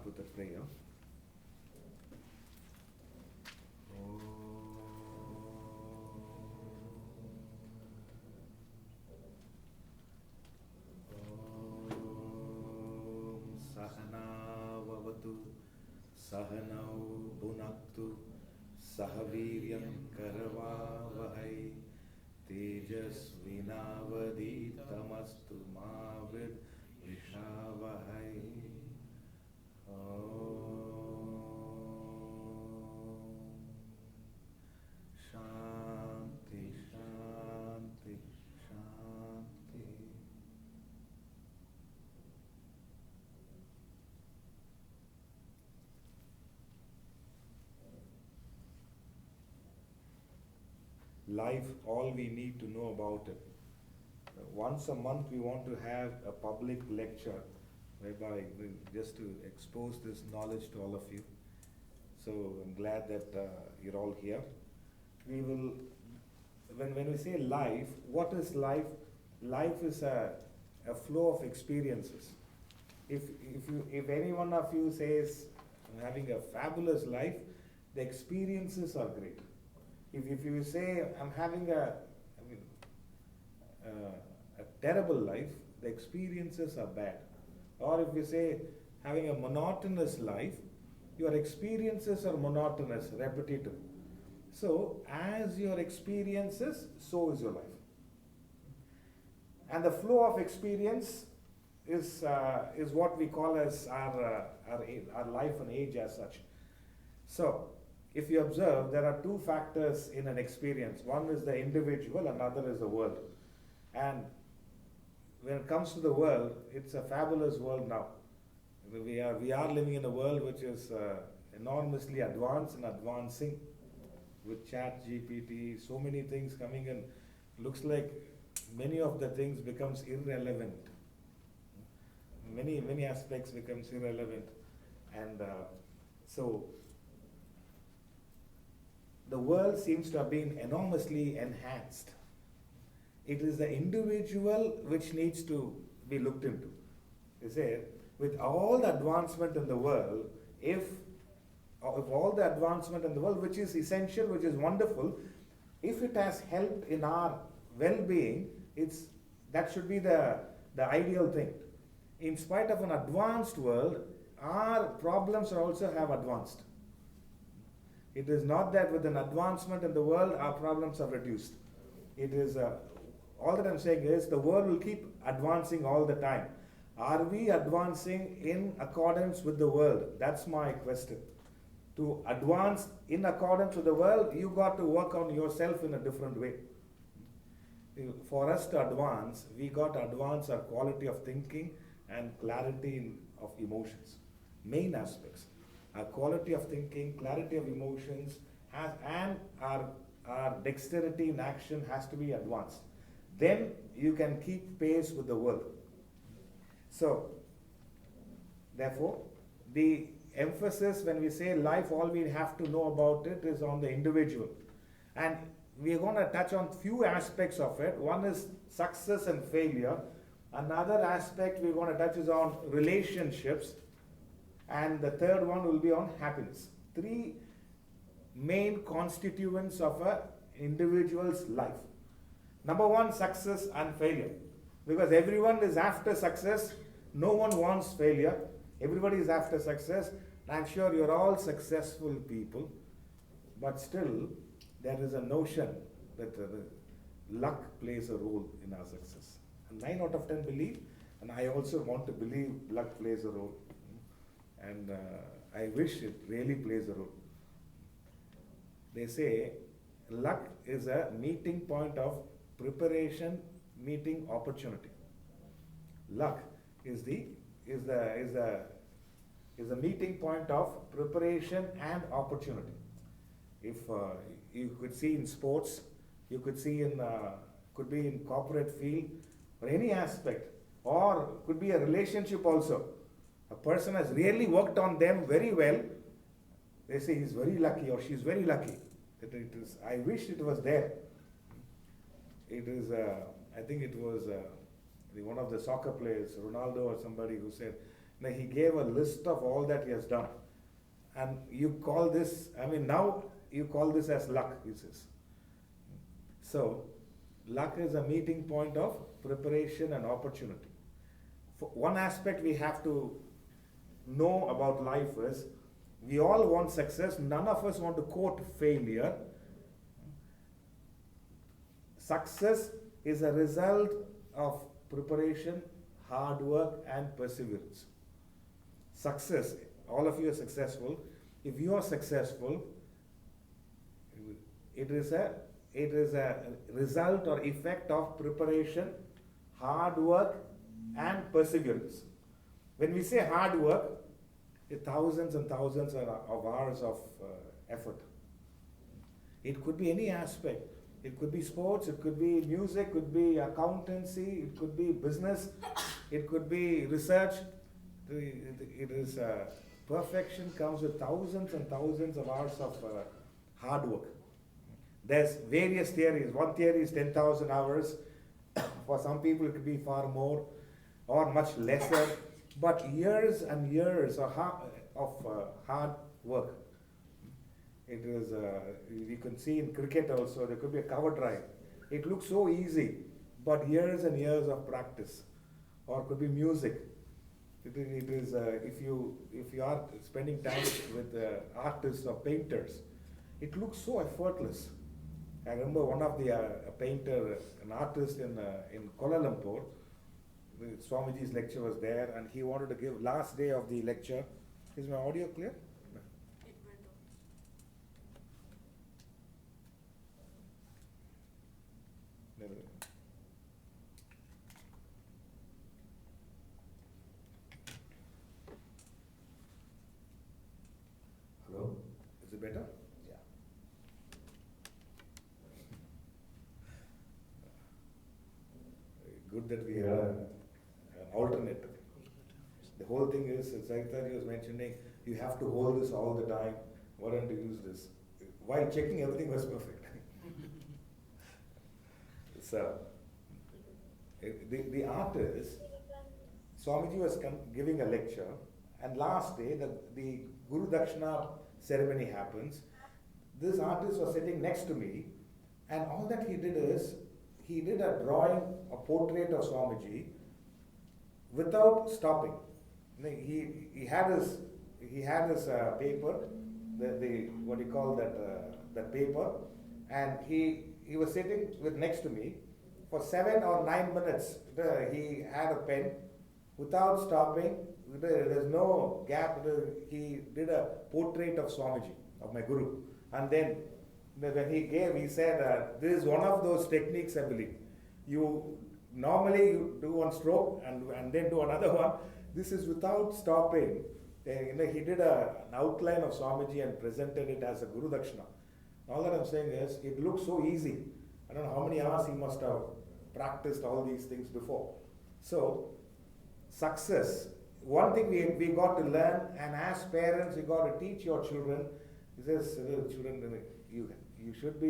with a prayer. Sahanavavatu Sahanau Bhunaktu Sahaviryam Karavavahai Tejasvinavaditamastu Mavid Vishavahai. Shanti, Shanti, Shanti. Life, all we need to know about it. Once a month we want to have a public lecture whereby just to expose this knowledge to all of you. So I'm glad that you're all here. We will, when we say life, what is life? Life is a flow of experiences. If any one of you says I'm having a fabulous life, the experiences are great. If you say I'm having a terrible life, the experiences are bad. Or if you say having a monotonous life, your experiences are monotonous, repetitive. So as your experiences, so is your life. And the flow of experience is what we call as our life and age as such. So if you observe, there are two factors in an experience. One is the individual, another is the world. And when it comes to the world, it's a fabulous world now. We are living in a world which is enormously advanced and advancing with chat GPT, so many things coming in. Looks like many of the things becomes irrelevant. Many aspects becomes irrelevant. And so the world seems to have been enormously enhanced. It is the individual which needs to be looked into. You say, with all the advancement in the world, if all the advancement in the world, which is essential, which is wonderful, if it has helped in our well-being, that should be the ideal thing. In spite of an advanced world, our problems also have advanced. It is not that with an advancement in the world, our problems are reduced. It is, all that I'm saying is, the world will keep advancing all the time. Are we advancing in accordance with the world? That's my question. To advance in accordance with the world, you got to work on yourself in a different way. For us to advance, we got to advance our quality of thinking and clarity of emotions. Main aspects. Our quality of thinking, clarity of emotions, and our dexterity in action has to be advanced. Then you can keep pace with the world. So, therefore, the emphasis when we say life, all we have to know about it is on the individual. And we are going to touch on few aspects of it. One is success and failure. Another aspect we're going to touch is on relationships. And the third one will be on happiness. Three main constituents of an individual's life. Number one, success and failure. Because everyone is after success. No one wants failure. Everybody is after success. I'm sure you're all successful people. But still, there is a notion that luck plays a role in our success. And 9 out of 10 believe, and I also want to believe luck plays a role. And I wish it really plays a role. They say luck is a meeting point of preparation, meeting opportunity. Luck is the meeting point of preparation and opportunity. If you could see in sports, you could see could be in corporate field or any aspect, or could be a relationship also. A person has really worked on them very well. They say he's very lucky or she's very lucky. That it is. I wish it was there. It is. I think it was one of the soccer players, Ronaldo or somebody, who said, Now, he gave a list of all that he has done. And you call this, now you call this as luck, he says. So, luck is a meeting point of preparation and opportunity. For one aspect we have to know about life is, we all want success, none of us want to quote failure. Success is a result of preparation, hard work, and perseverance. Success, all of you are successful. If you are successful, it is a result or effect of preparation, hard work, and perseverance. When we say hard work, it's thousands and thousands of hours of effort. It could be any aspect. It could be sports, it could be music, it could be accountancy, it could be business, it could be research. It is perfection comes with thousands and thousands of hours of hard work. There's various theories. One theory is 10,000 hours. For some people, it could be far more or much lesser. But years and years of hard work. It is, you can see in cricket also, there could be a cover drive. It looks so easy, but years and years of practice. Or it could be music. It is if you are spending time with artists or painters, it looks so effortless. I remember one of the painter, an artist in Kuala Lumpur. Swamiji's lecture was there, and he wanted to give last day of the lecture. Is my audio clear? It went off. Hello? Is it better? Yeah. Good that we have an alternate. The whole thing is, as Sreedharanji was mentioning, you have to hold this all the time. Why don't you use this? While checking, everything was perfect. So, the artist, Swamiji was giving a lecture, and last day, the Guru Dakshina ceremony happens. This artist was sitting next to me, and all that he did is, he did a drawing, a portrait of Swamiji, without stopping. He had his paper, the what do you call that paper, and he was sitting next to me for 7 or 9 minutes. He had a pen without stopping. There's no gap. He did a portrait of Swamiji, of my Guru, and then when he said, this is one of those techniques, I believe. Normally you do one stroke and then do another one. This is without stopping. He did an outline of Swamiji and presented it as a Guru Dakshina. All that I'm saying is, it looks so easy. I don't know how many hours he must have practiced all these things before. So, success. One thing we got to learn, and as parents, you got to teach your children. He says, children, you should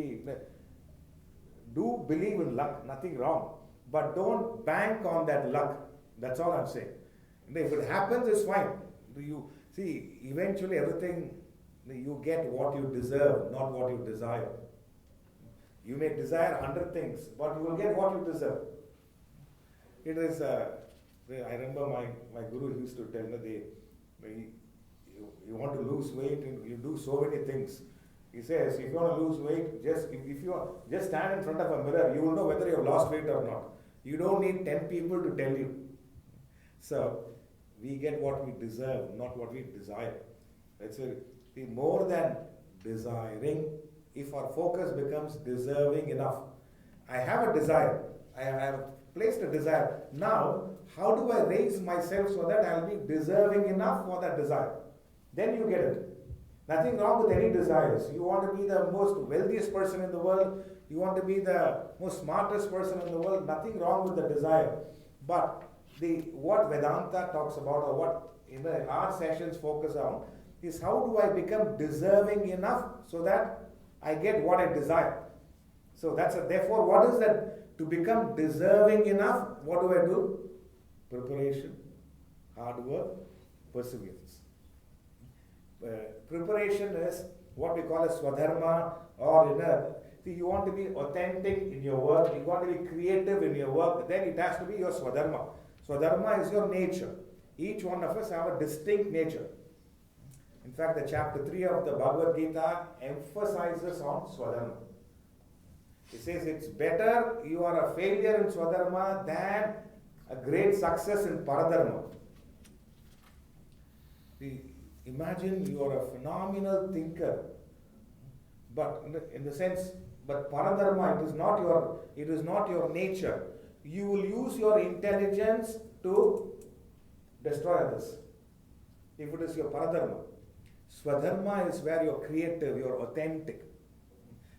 do believe in luck, nothing wrong. But don't bank on that luck. That's all I'm saying. And if it happens, it's fine. You see, eventually everything, you get what you deserve, not what you desire. You may desire 100 things, but you will get what you deserve. It is, I remember my Guru used to tell me, you want to lose weight, and you do so many things. He says, if you want to lose weight, just stand in front of a mirror, you will know whether you have lost weight or not. You don't need 10 people to tell you. So, we get what we deserve, not what we desire. That's it. More than desiring, if our focus becomes deserving enough. I have a desire. I have placed a desire. Now, how do I raise myself so that I'll be deserving enough for that desire? Then you get it. Nothing wrong with any desires. You want to be the most wealthiest person in the world. You want to be the most smartest person in the world. Nothing wrong with the desire. But what Vedanta talks about, or what our sessions focus on, is how do I become deserving enough so that I get what I desire. So therefore, what is that? To become deserving enough, what do I do? Preparation, hard work, perseverance. Preparation is what we call a swadharma, or see, you want to be authentic in your work, you want to be creative in your work, then it has to be your swadharma. Swadharma is your nature. Each one of us have a distinct nature. In fact, the chapter 3 of the Bhagavad Gita emphasizes on swadharma. It says it's better you are a failure in swadharma than a great success in paradharma. Imagine you are a phenomenal thinker, but in the sense, but paradharma, it is not your nature. You will use your intelligence to destroy others. If it is your paradharma. Swadharma is where you're creative, you're authentic.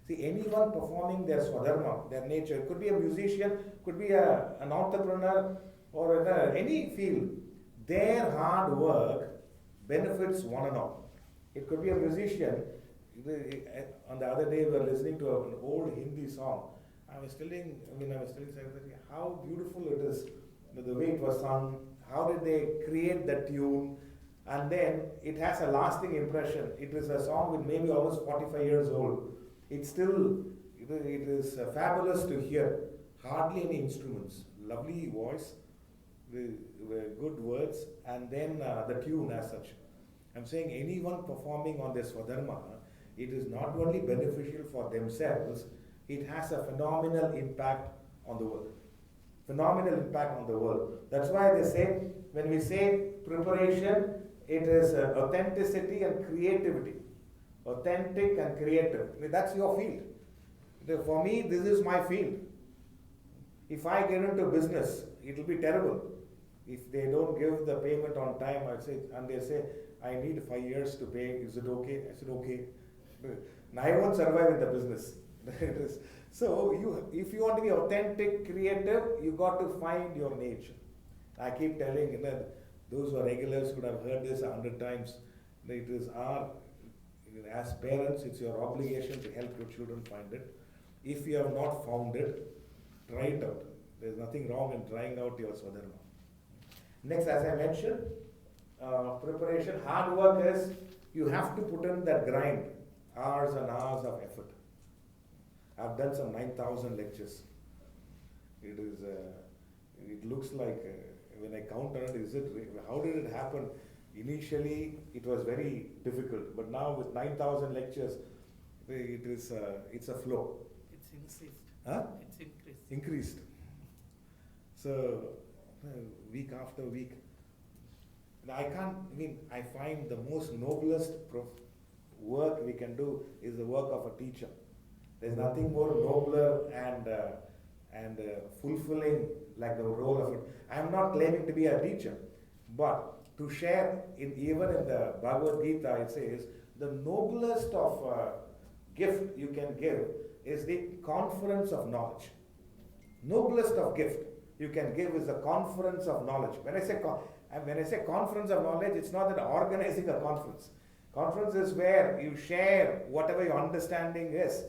See, anyone performing their swadharma, their nature, it could be a musician, could be an entrepreneur, or in any field, their hard work benefits one and all. It could be a musician. On the other day, we were listening to an old Hindi song. I was telling Sreedharanji how beautiful it is, the way it was sung, how did they create the tune, and then it has a lasting impression. It is a song with maybe almost 45 years old. It's still, it is fabulous to hear. Hardly any instruments, lovely voice, with good words, and then the tune as such. I'm saying anyone performing on this swadharma, it is not only beneficial for themselves, it has a phenomenal impact on the world. Phenomenal impact on the world. That's why they say, when we say preparation, it is authenticity and creativity. Authentic and creative. I mean, that's your field. For me, this is my field. If I get into business, it will be terrible. If they don't give the payment on time, and they say, I need 5 years to pay, is it okay? I said, okay. Now I won't survive in the business. So if you want to be authentic, creative, you got to find your nature. I keep telling those who are regulars would have heard this 100 times. It is as parents, it's your obligation to help your children find it. If you have not found it, try it out. There's nothing wrong in trying out your swadharma. Next, as I mentioned, preparation, hard work is, you have to put in that grind, hours and hours of effort. I've done some 9,000 lectures. It looks like, when I count on it, how did it happen? Initially, it was very difficult, but now with 9,000 lectures, it's a flow. It's increased. Huh? It's increased. Increased. So, week after week. I find the most noblest work we can do is the work of a teacher. There's nothing more nobler and fulfilling like the role of it. I'm not claiming to be a teacher, but to share, even in the Bhagavad Gita, it says, the noblest of gift you can give is the conference of knowledge. Noblest of gift you can give is the conference of knowledge. When I say conference of knowledge, it's not that organizing a conference. Conference is where you share whatever your understanding is.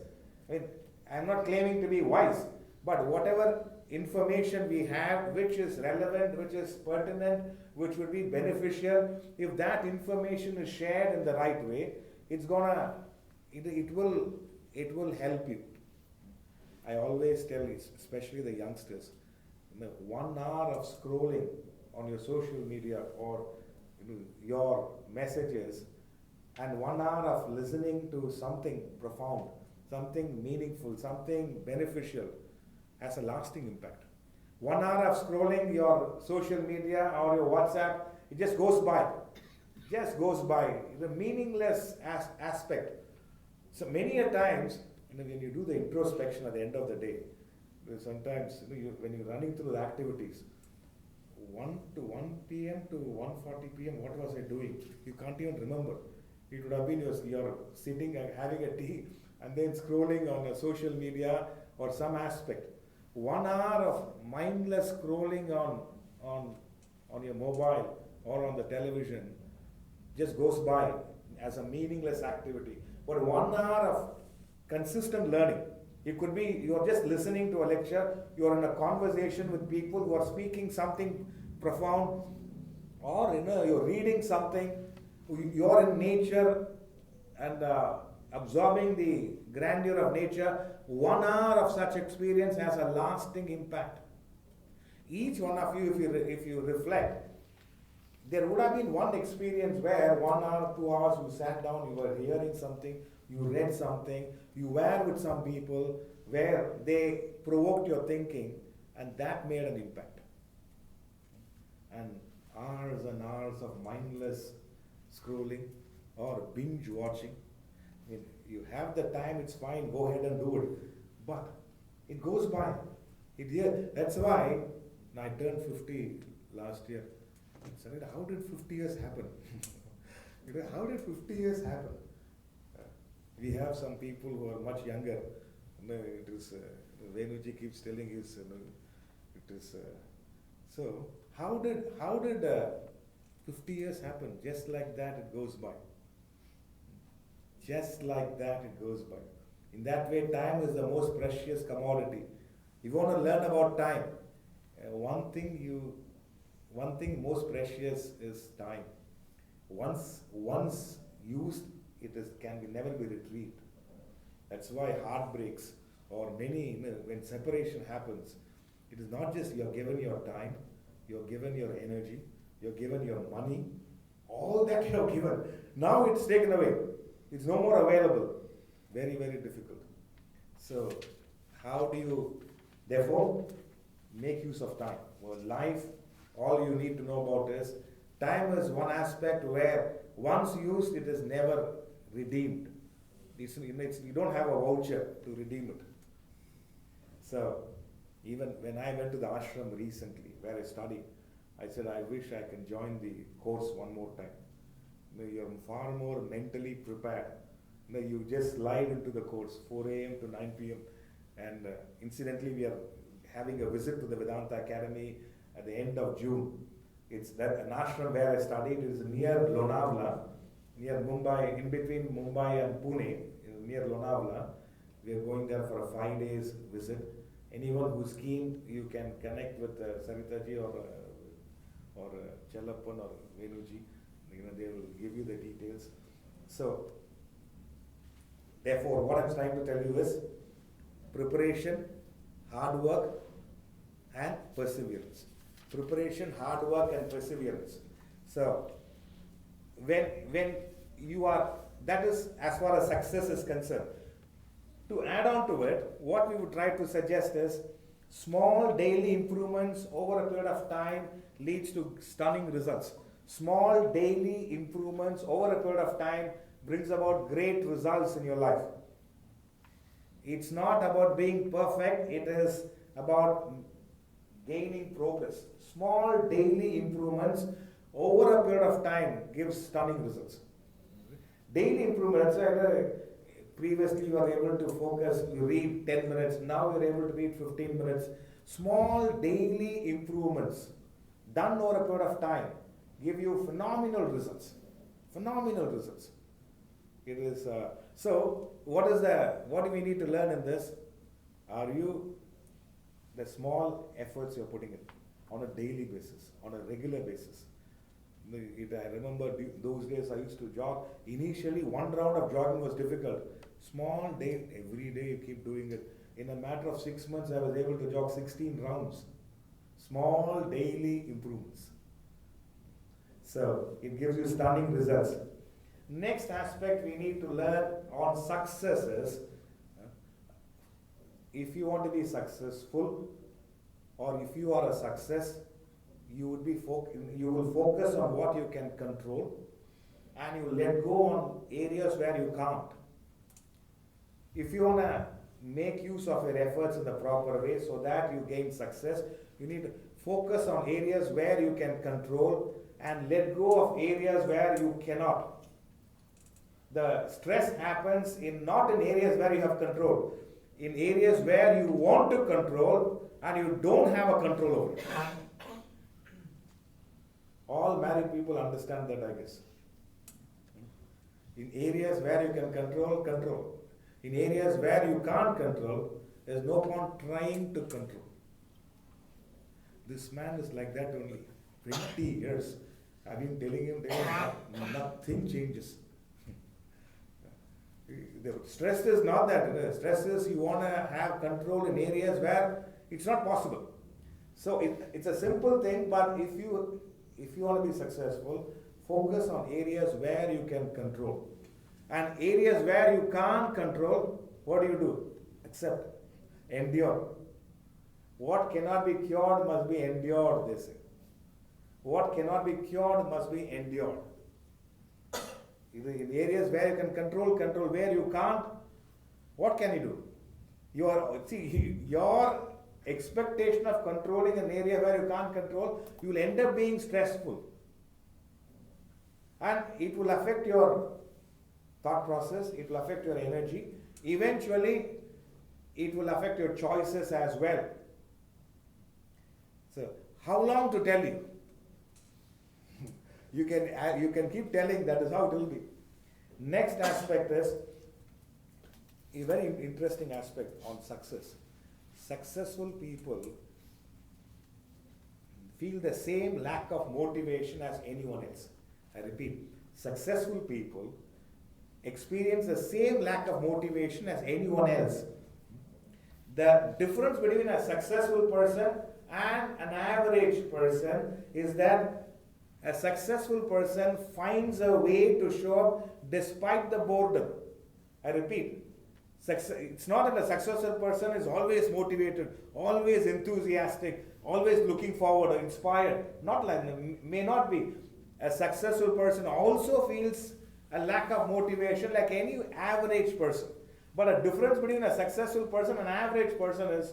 I'm not claiming to be wise, but whatever information we have, which is relevant, which is pertinent, which would be beneficial, if that information is shared in the right way, it will help you. I always tell, especially the youngsters, 1 hour of scrolling on your social media or your messages, and 1 hour of listening to something profound, something meaningful, something beneficial, has a lasting impact. 1 hour of scrolling your social media or your WhatsApp, it just goes by. Just goes by. The meaningless aspect. So many a times, when you do the introspection at the end of the day, sometimes when you're running through the activities, 1 p.m. to 1:40 p.m., what was I doing? You can't even remember. It would have been you're sitting and having a tea and then scrolling on a social media or some aspect. 1 hour of mindless scrolling on your mobile or on the television just goes by as a meaningless activity. But 1 hour of consistent learning, it could be you're just listening to a lecture, you're in a conversation with people who are speaking something profound, Or you're reading something, you're in nature and absorbing the grandeur of nature. 1 hour of such experience has a lasting impact. Each one of you, if you reflect, there would have been one experience where 1 hour, 2 hours you sat down, you were hearing something, you read something, you were with some people where they provoked your thinking, and that made an impact. And hours and hours of mindless scrolling or binge watching. I mean, you have the time, it's fine, go ahead and do it. But it goes by. That's why I turned 50 last year. Sreedharan, how did 50 years happen? How did 50 years happen? We have some people who are much younger. It is Venuji keeps telling his. It is so. How did 50 years happen? Just like that, it goes by. Just like that, it goes by. In that way, time is the most precious commodity. If you want to learn about time, one thing most precious is time. Once used, can never be retrieved. That's why heartbreaks or many, when separation happens, it is not just you're given your time, you're given your energy, you're given your money, all that you're given. Now it's taken away. It's no more available. Very, very difficult. So, how do you, therefore, make use of time? Well, life, all you need to know about is, time is one aspect where once used, it is never redeemed. You don't have a voucher to redeem it. So, even when I went to the ashram recently, where I studied, I said, I wish I can join the course one more time. You're far more mentally prepared. You just slide into the course, 4 a.m. to 9 p.m. And incidentally, we are having a visit to the Vedanta Academy at the end of June. It's that an ashram where I studied. It is near Lonavala, near Mumbai, in between Mumbai and Pune, near Lonavala. We are going there for a 5 days visit. Anyone who's keen, you can connect with Sreedharanji or Chellappan or Venuji. They will give you the details. So, therefore, what I'm trying to tell you is preparation, hard work, and perseverance. Preparation, hard work, and perseverance. So, when you are, that is as far as success is concerned. To add on to it, what we would try to suggest is small daily improvements over a period of time leads to stunning results. Small daily improvements over a period of time brings about great results in your life. It's not about being perfect, it is about gaining progress. Small daily improvements over a period of time gives stunning results. Daily improvements, previously you were able to focus, you read 10 minutes, now you're able to read 15 minutes. Small daily improvements done over a period of time give you phenomenal results. Phenomenal results. It is so. What do we need to learn in this? Are you the small efforts you're putting in on a daily basis, on a regular basis? I remember those days I used to jog. Initially, one round of jogging was difficult. Small day, every day you keep doing it. In a matter of 6 months, I was able to jog 16 rounds. Small daily improvements. So, it gives you stunning results. Next aspect we need to learn on success is, if you want to be successful, or if you are a success, you will focus on what you can control, and you let go on areas where you can't. If you want to make use of your efforts in the proper way so that you gain success, you need to focus on areas where you can control and let go of areas where you cannot. The stress happens not in areas where you have control, in areas where you want to control and you don't have a control over it. All married people understand that, I guess. In areas where you can control, control. In areas where you can't control, there's no point trying to control. This man is like that only. 20 years. I've been telling him, nothing changes. The stress is not that. Stress is you want to have control in areas where it's not possible. So it's a simple thing, but if you want to be successful, focus on areas where you can control. And areas where you can't control, what do? Accept. Endure. What cannot be cured must be endured, they say. What cannot be cured must be endured. In areas where you can control, where you can't, what can you do? Your expectation of controlling an area where you can't control, you will end up being stressful. And it will affect your thought process, it will affect your energy. Eventually, it will affect your choices as well. So, how long to tell you? You can keep telling, that is how it will be. Next aspect is a very interesting aspect on success. Successful people feel the same lack of motivation as anyone else. I repeat, successful people experience the same lack of motivation as anyone else. The difference between a successful person and an average person is that a successful person finds a way to show up despite the boredom. I repeat, it's not that a successful person is always motivated, always enthusiastic, always looking forward or inspired. Not like, may not be. A successful person also feels a lack of motivation like any average person. But a difference between a successful person and an average person is,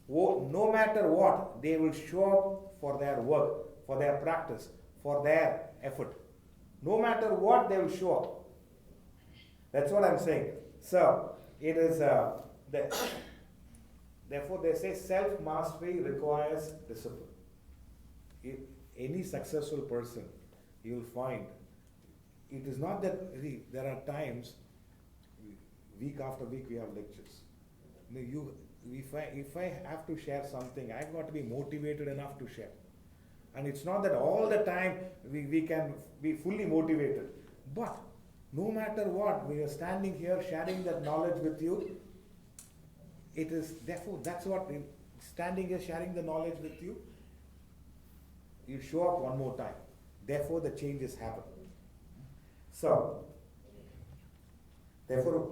no matter what, they will show up for their work, for their practice, for their effort. No matter what, they will show up. That's what I'm saying. So, it is, therefore they say self-mastery requires discipline. If any successful person, you will find, it is not that, there are times, week after week we have lectures. If I have to share something, I've got to be motivated enough to share. And it's not that all the time we can be fully motivated. But no matter what, we are standing here sharing that knowledge with you. It is, therefore, that's what, standing here sharing the knowledge with you, you show up one more time. Therefore, the changes happen. So, therefore,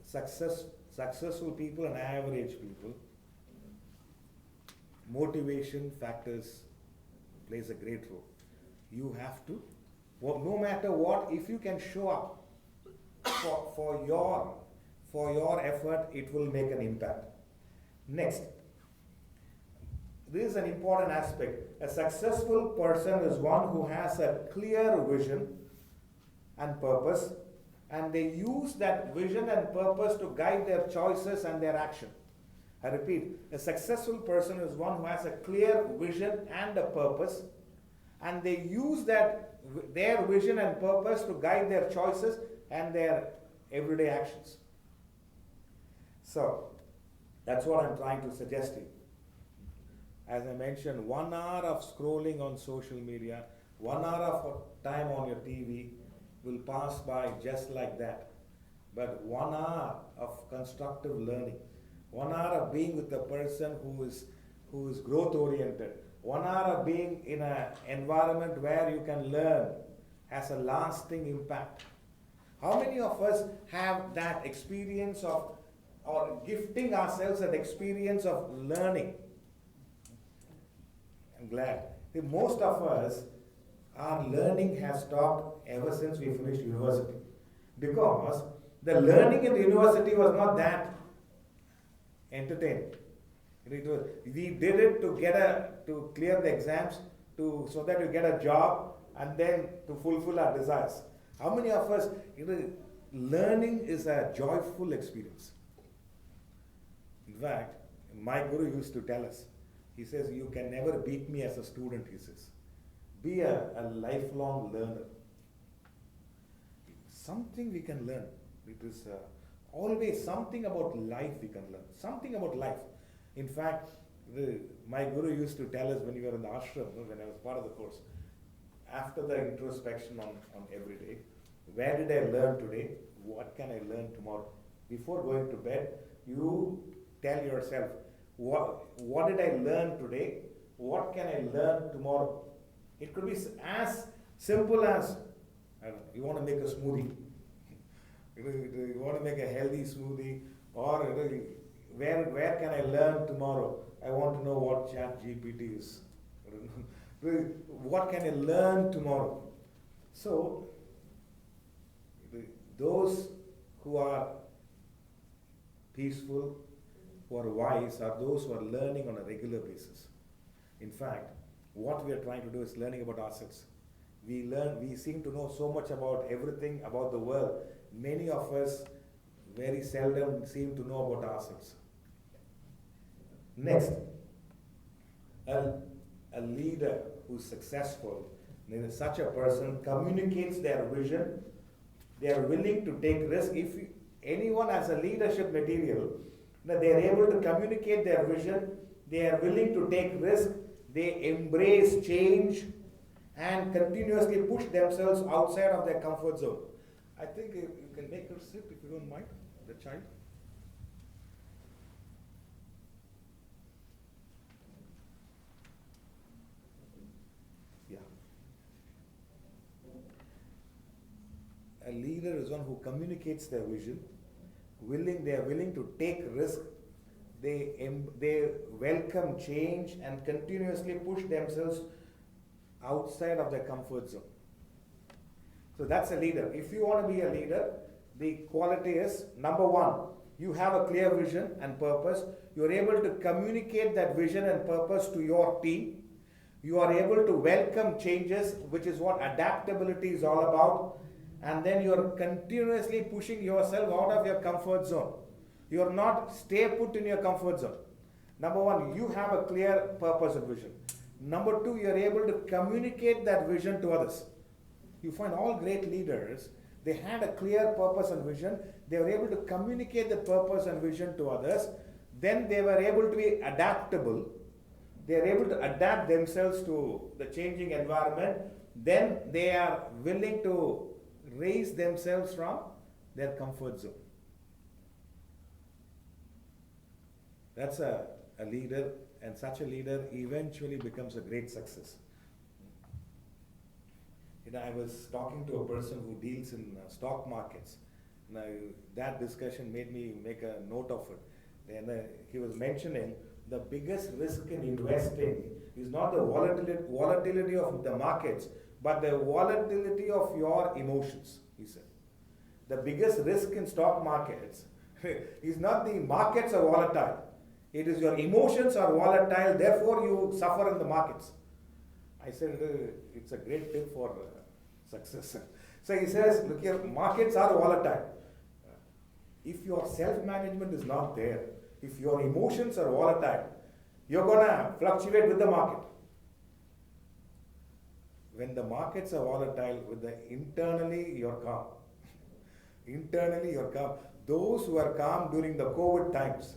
successful people and average people, motivation factors plays a great role. You have to, no matter what, if you can show up for your effort, it will make an impact. Next, this is an important aspect. A successful person is one who has a clear vision and purpose, and they use that vision and purpose to guide their choices and their action. I repeat, a successful person is one who has a clear vision and a purpose, and they use their vision and purpose to guide their choices and their everyday actions. So, that's what I'm trying to suggest to you. As I mentioned, 1 hour of scrolling on social media, 1 hour of time on your TV will pass by just like that. But 1 hour of constructive learning, 1 hour of being with a person who is growth oriented, 1 hour of being in an environment where you can learn has a lasting impact. How many of us have that experience of, or gifting ourselves that experience of learning? I'm glad. Most of us, our learning has stopped ever since we finished university. Because the learning in the university was not that entertaining. We did it to clear the exams, so that we get a job and then to fulfill our desires. How many of us, learning is a joyful experience. In fact, my guru used to tell us, he says, you can never beat me as a student, he says. Be a lifelong learner. Something we can learn. It is always something about life we can learn. Something about life. In fact, my guru used to tell us when we were in the ashram, when I was part of the course, after the introspection on every day, where did I learn today? What can I learn tomorrow? Before going to bed, you tell yourself, what did I learn today? What can I learn tomorrow? It could be as simple as, I don't know, you want to make a smoothie. You want to make a healthy smoothie, or where can I learn tomorrow? I want to know what Chat GPT is. What can I learn tomorrow? So, those who are peaceful, who are wise, are those who are learning on a regular basis. In fact, what we are trying to do is learning about ourselves. We seem to know so much about everything about the world. Many of us very seldom seem to know about ourselves. Next, a leader who's successful, such a person communicates their vision. They are willing to take risk. If anyone has a leadership material, they are able to communicate their vision, they are willing to take risk, they embrace change and continuously push themselves outside of their comfort zone. I think you can make her sit if you don't mind, the child. Yeah. A leader is one who communicates their vision, they are willing to take risk, they welcome change and continuously push themselves outside of their comfort zone. So that's a leader. If you want to be a leader, the quality is, number one, you have a clear vision and purpose. You are able to communicate that vision and purpose to your team. You are able to welcome changes, which is what adaptability is all about. And then you are continuously pushing yourself out of your comfort zone. You are not stay put in your comfort zone. Number one, you have a clear purpose and vision. Number two, you are able to communicate that vision to others. You find all great leaders, they had a clear purpose and vision. They were able to communicate the purpose and vision to others. Then they were able to be adaptable. They are able to adapt themselves to the changing environment. Then they are willing to raise themselves from their comfort zone. That's a leader, and such a leader eventually becomes a great success. I was talking to a person who deals in stock markets. Now, that discussion made me make a note of it. And he was mentioning the biggest risk in investing is not the volatility of the markets, but the volatility of your emotions, he said. The biggest risk in stock markets is not the markets are volatile. It is your emotions are volatile, therefore you suffer in the markets. I said, it's a great tip for success. So he says, look here, markets are volatile. If your self-management is not there, if your emotions are volatile, you're going to fluctuate with the market. When the markets are volatile, internally you're calm. Internally you're calm. Those who are calm during the COVID times,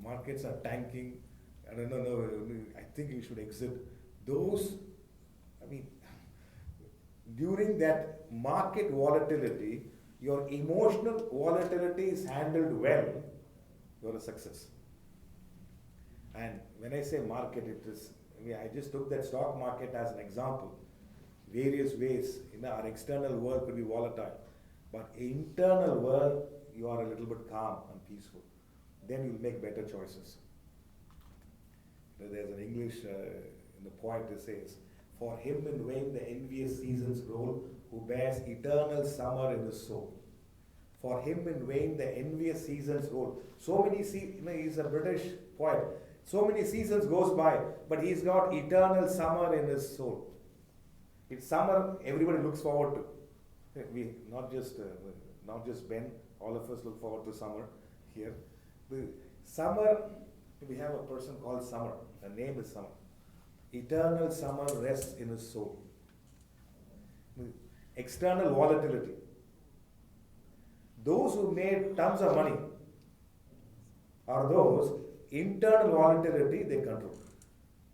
markets are tanking, I don't know, I think you should exit. During that market volatility, your emotional volatility is handled well, you're a success. And when I say market, I just took that stock market as an example. Various ways, our external world could be volatile, but internal world, you are a little bit calm and peaceful. Then you'll make better choices. There's an English in the poet that says, for him in vain the envious seasons roll, who bears eternal summer in his soul. For him in vain the envious seasons roll. So many he's a British poet. So many seasons goes by, but he's got eternal summer in his soul. It's summer everybody looks forward to. We not just Ben, all of us look forward to summer here. Summer, we have a person called Summer. Her name is Summer. Eternal summer rests in his soul. External volatility. Those who made tons of money are those internal volatility they control.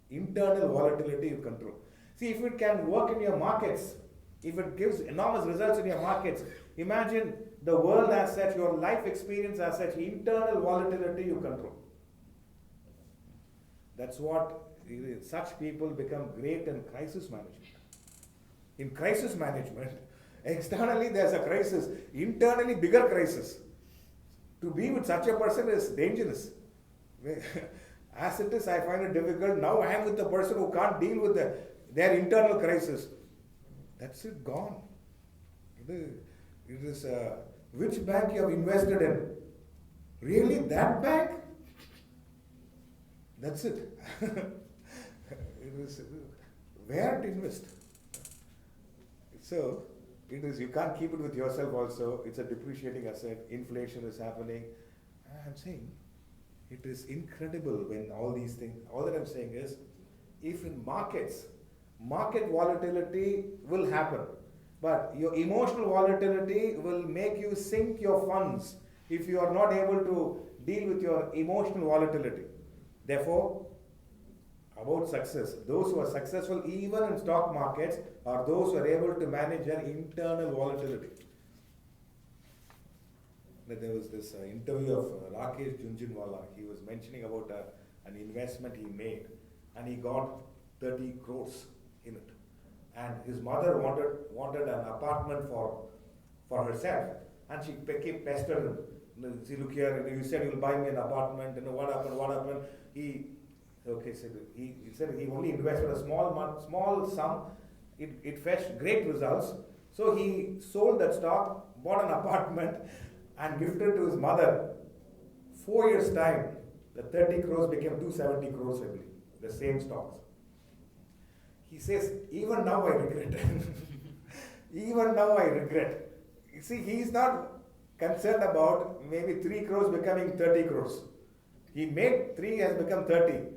Internal volatility you control. See, if it can work in your markets, if it gives enormous results in your markets, imagine the world as such, your life experience as such, internal volatility you control. That's what such people become great in crisis management. In crisis management, externally there's a crisis, internally bigger crisis. To be with such a person is dangerous. As it is, I find it difficult. Now I am with the person who can't deal with their internal crisis. That's it, gone. It is which bank you have invested in? Really, that bank? That's it. It is where to invest. So, it is, you can't keep it with yourself also. It's a depreciating asset. Inflation is happening. I'm saying, it is incredible when all these things, all that I'm saying is, if in markets, market volatility will happen, but your emotional volatility will make you sink your funds if you are not able to deal with your emotional volatility. Therefore, about success, those who are successful even in stock markets are those who are able to manage their internal volatility. There was this interview of Rakesh Junjunwala. He was mentioning about an investment he made, and he got 30 crores in it. And his mother wanted an apartment for herself, and she kept pestering him. See, look here, you said you'll buy me an apartment. What happened? He said he only invested a small sum. It fetched great results. So he sold that stock, bought an apartment, and gifted to his mother. 4 years' time, the 30 crores became 270 crores, I believe, the same stocks. He says, even now I regret. Even now I regret. You see, he is not concerned about maybe 3 crores becoming 30 crores. He made 3 has become 30,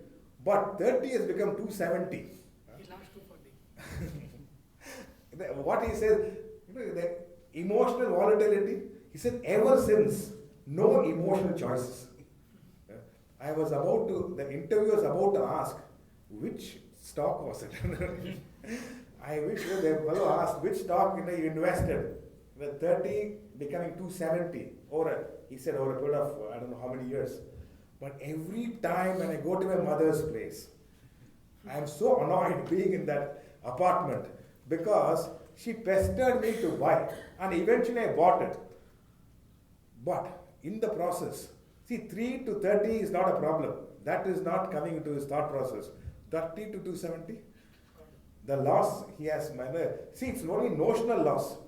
but 30 has become 270. He lost 240. What he says, the emotional volatility, he said, ever since, no emotional choices. The interviewer was about to ask, which stock was it? I wish the fellow asked, which stock you invested? The 30 becoming 270, he said, over a period of, I don't know how many years. But every time when I go to my mother's place, I am so annoyed being in that apartment because she pestered me to buy, and eventually I bought it. But in the process, see, 3 to 30 is not a problem. That is not coming into his thought process. 30 to 270, the loss he has managed. See, it's only notional loss.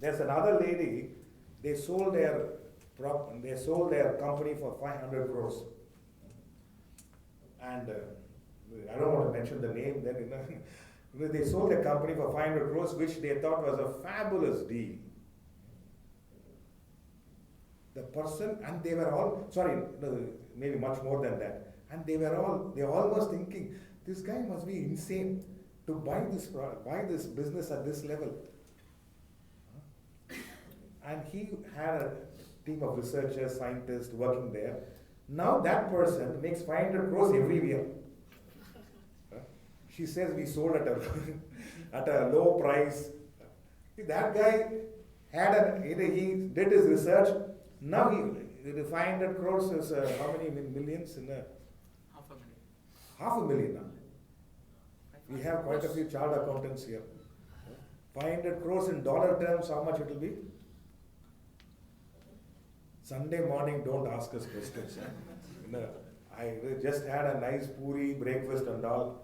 There's another lady, they sold their company for 500 crores. And I don't want to mention the name, they sold their company for 500 crores, which they thought was a fabulous deal. The person, and they were all, maybe much more than that. And they all was thinking, this guy must be insane to buy this business at this level. And he had a team of researchers, scientists working there. Now that person makes 500 crores every year. She says we sold at a low price. That guy he did his research. Now the 500 crores is how many millions? Half a million now. We have quite a few chartered accountants here. 500 crores in dollar terms, how much it will be? Sunday morning, don't ask us questions. I just had a nice puri breakfast and all.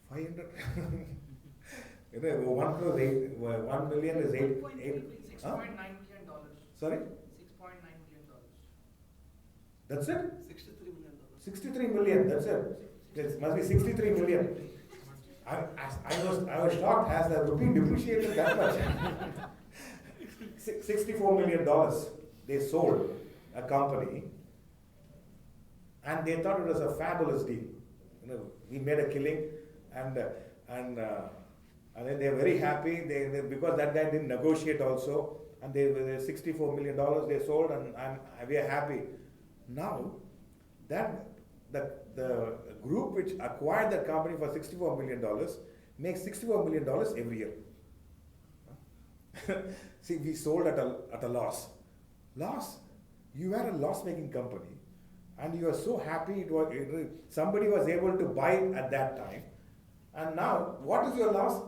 500. 1 million is $6.9 million. Sorry? $6.9 million. That's it? $63 million. 63 million, that's it. It must be 63 million. I was shocked, has the rupee depreciated that much? $64 million they sold a company, and they thought it was a fabulous deal. We made a killing, and then they were very happy because that guy didn't negotiate also, and they were $64 million they sold, and we are happy. Now That the group which acquired the company for $64 million makes $64 million every year. See, we sold at a loss. Loss? You were a loss-making company, and you are so happy somebody was able to buy it at that time. And now, what is your loss?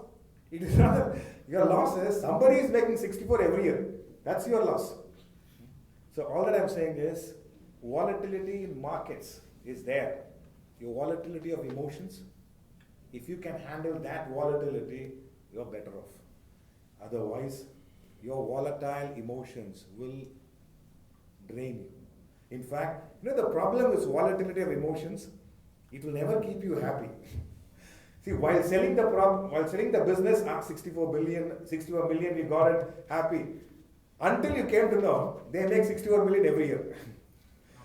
It is not your loss is somebody is making 64 every year. That's your loss. So all that I'm saying is volatility in markets is there. Your volatility of emotions, if you can handle that volatility, you're better off. Otherwise, your volatile emotions will drain you. In fact, the problem is volatility of emotions. It will never keep you happy. See, while selling the business, 61 million, we got it happy. Until you came to know, they make 61 million every year.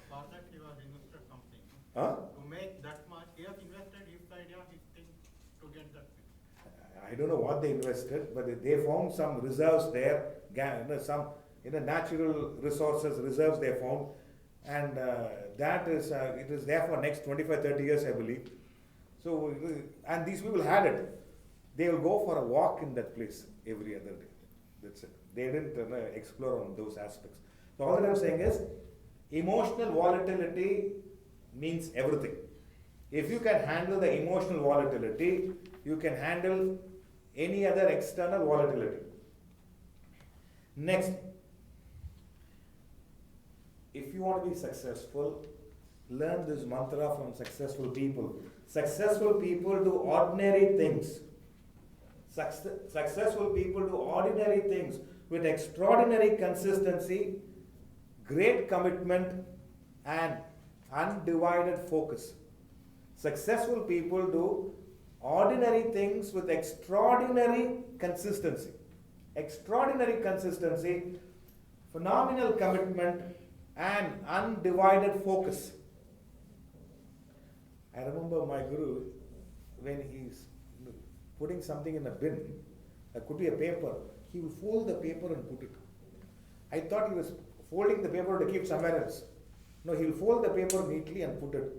For that, he was invested something. Huh? To make that much, he has invested his idea, his thing to get that thing. I don't know what they invested, but they found some reserves there, some natural resources, reserves they found, and that is it is there for next 25-30 years, I believe. So, and these people had it. They will go for a walk in that place every other day. That's it. They didn't explore on those aspects. So all that I'm saying is, emotional volatility means everything. If you can handle the emotional volatility, you can handle any other external volatility. Next, if you want to be successful, learn this mantra from successful people. Successful people do ordinary things. Successful people do ordinary things with extraordinary consistency, great commitment, and undivided focus. Successful people do ordinary things with extraordinary consistency. Extraordinary consistency, phenomenal commitment, and undivided focus. I remember my guru, when he's putting something in a bin, it could be a paper, he will fold the paper and put it. I thought he was folding the paper to keep somewhere else. No, he will fold the paper neatly and put it.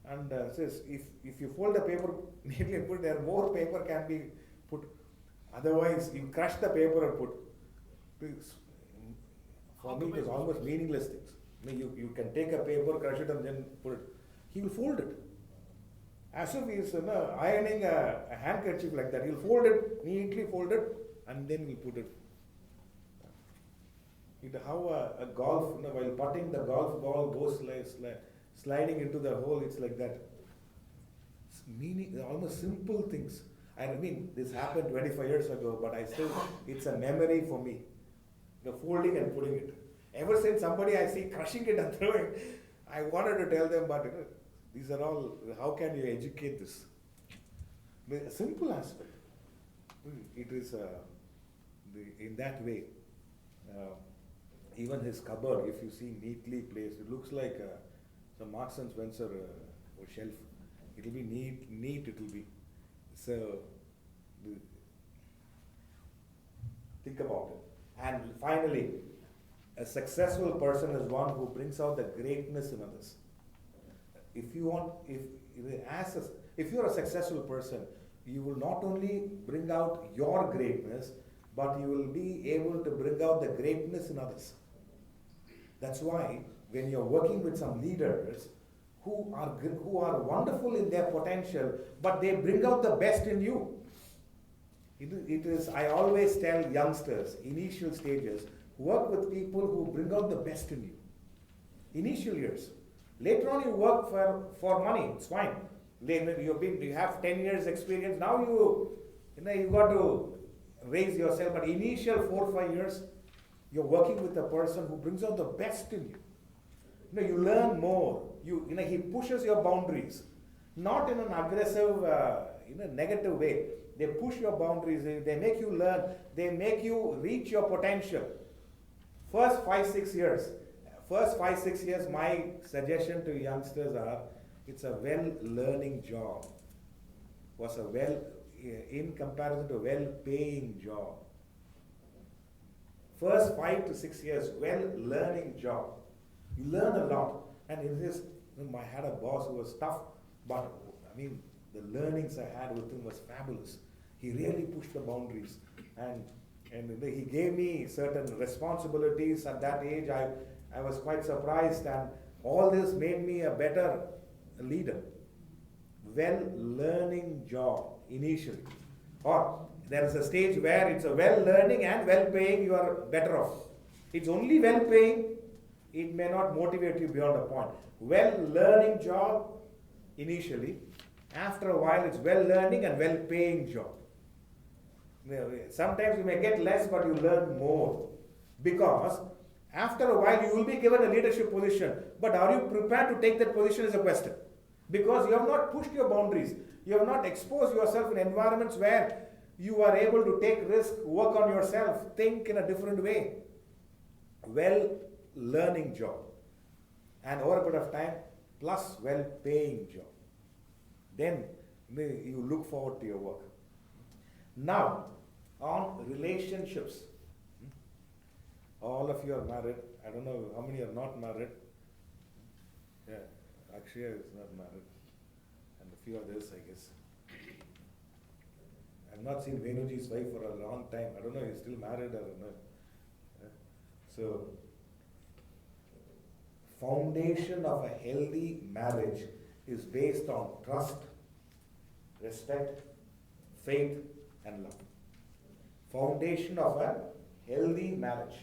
And says, if you fold the paper neatly and put it there, more paper can be put. Otherwise, you crush the paper and put. For me, it is almost meaningless things. You can take a paper, crush it, and then put it. He will fold it. As if he is ironing a handkerchief like that. He'll fold it, neatly fold it, and then he'll put it. How a golf, while putting, the golf ball goes sliding into the hole, it's like that. It's almost simple things. I mean, this happened 25 years ago, but it's a memory for me. The folding and putting it. Ever since somebody I see crushing it and throwing, I wanted to tell them, but these are all, how can you educate this? A simple aspect. It is in that way. Even his cupboard, if you see neatly placed, it looks like some Marks and Spencer shelf. It will be neat it will be. So, think about it. And finally, a successful person is one who brings out the greatness in others. If you're a successful person, you will not only bring out your greatness, but you will be able to bring out the greatness in others. That's why when you're working with some leaders who are wonderful in their potential, but they bring out the best in you. It is, I always tell youngsters, initial stages, work with people who bring out the best in you. Initial years. Later on you work for money, it's fine. You have 10 years experience, now you got to raise yourself, but initial 4 or 5 years, you're working with a person who brings out the best in you. You learn more. He pushes your boundaries, not in an aggressive, negative way. They push your boundaries. They make you learn. They make you reach your potential. First 5-6 years, my suggestion to youngsters are, it's a well-learning job. In comparison to a well-paying job. First 5 to 6 years, well-learning job. You learn a lot, and I had a boss who was tough, but I mean, the learnings I had with him was fabulous. He really pushed the boundaries, and he gave me certain responsibilities at that age. I was quite surprised, and all this made me a better leader. Well learning job initially, or there is a stage where it's a well learning and well paying, you are better off. It's only well paying, it may not motivate you beyond a point. Well learning job initially, after a while it's well learning and well paying job. Sometimes you may get less, but you learn more, because after a while you will be given a leadership position, but are you prepared to take that position is a question, because you have not pushed your boundaries, you have not exposed yourself in environments where you are able to take risk, work on yourself, think in a different way. Well learning job, and over a period of time, plus well paying job. Then you look forward to your work. Now, on relationships. All of you are married. I don't know how many are not married. Yeah, Akshaya is not married. And a few others, I guess. I've not seen Venuji's wife for a long time. I don't know if he's still married or not. Yeah. So, foundation of a healthy marriage is based on trust, respect, faith, and love. Foundation of a healthy marriage.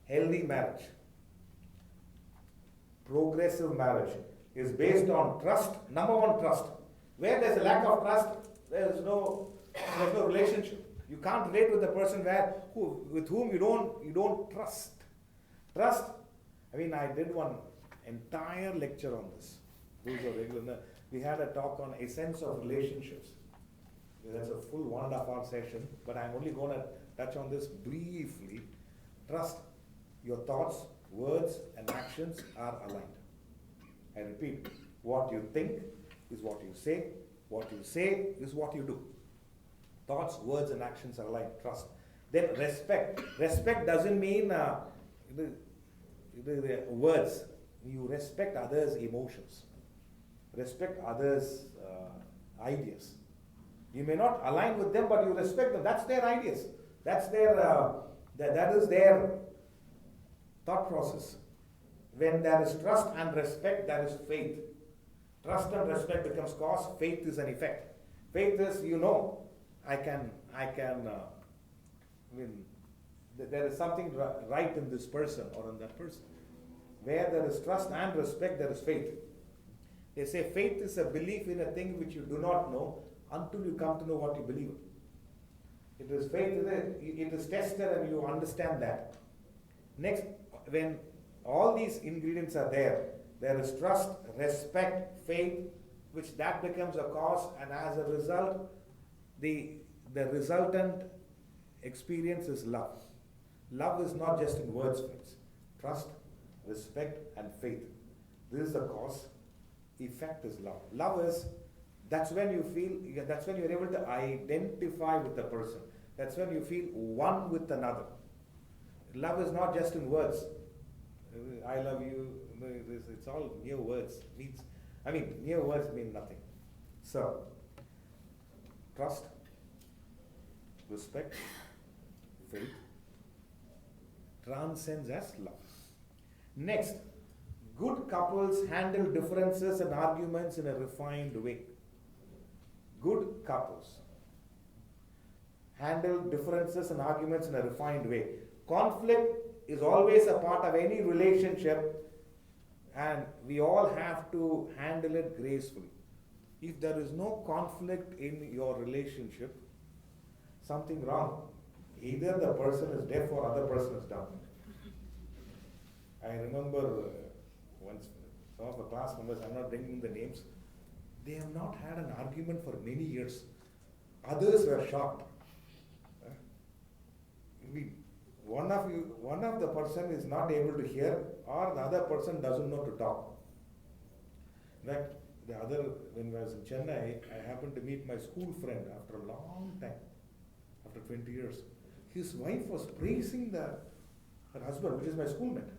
Healthy marriage, progressive marriage is based on trust. Number one, trust. Where there's a lack of trust, there's no relationship. You can't relate with the person with whom you don't trust. Trust. I mean, I did one entire lecture on this. Those are regular. We had a talk on essence of relationships. That's a full 1.5 hour session, but I'm only going to touch on this briefly. Trust. Your thoughts, words, and actions are aligned. I repeat, what you think is what you say is what you do. Thoughts, words, and actions are aligned. Trust. Then respect. Respect doesn't mean the words. You respect others' emotions. Respect others' ideas. You may not align with them, but you respect them. That's their ideas. That's their. That is their thought process. When there is trust and respect, there is faith. Trust and respect becomes cause. Faith is an effect. Faith is, there is something right in this person or in that person. Where there is trust and respect, there is faith. They say faith is a belief in a thing which you do not know until you come to know what you believe in. It is faith, it is tested and you understand that. Next, when all these ingredients are there is trust, respect, faith, which that becomes a cause, and as a result, the resultant experience is love. Love is not just in words, friends. Trust, respect, and faith. This is the cause. Effect is love. Love is, that's when you're able to identify with the person. That's when you feel one with another. Love is not just in words. I love you. It's all mere words. Mere words mean nothing. So, trust, respect, faith transcends as love. Next, good couples handle differences and arguments in a refined way. Good couples handle differences and arguments in a refined way. Conflict is always a part of any relationship, and we all have to handle it gracefully. If there is no conflict in your relationship, something wrong. Either the person is deaf or other person is dumb. I remember once some of the class members, I'm not bringing the names, they have not had an argument for many years. Others were shocked. One of the person is not able to hear, or the other person doesn't know to talk. In fact, when I was in Chennai, I happened to meet my school friend after a long time, after 20 years. His wife was praising her husband, which is my schoolmate.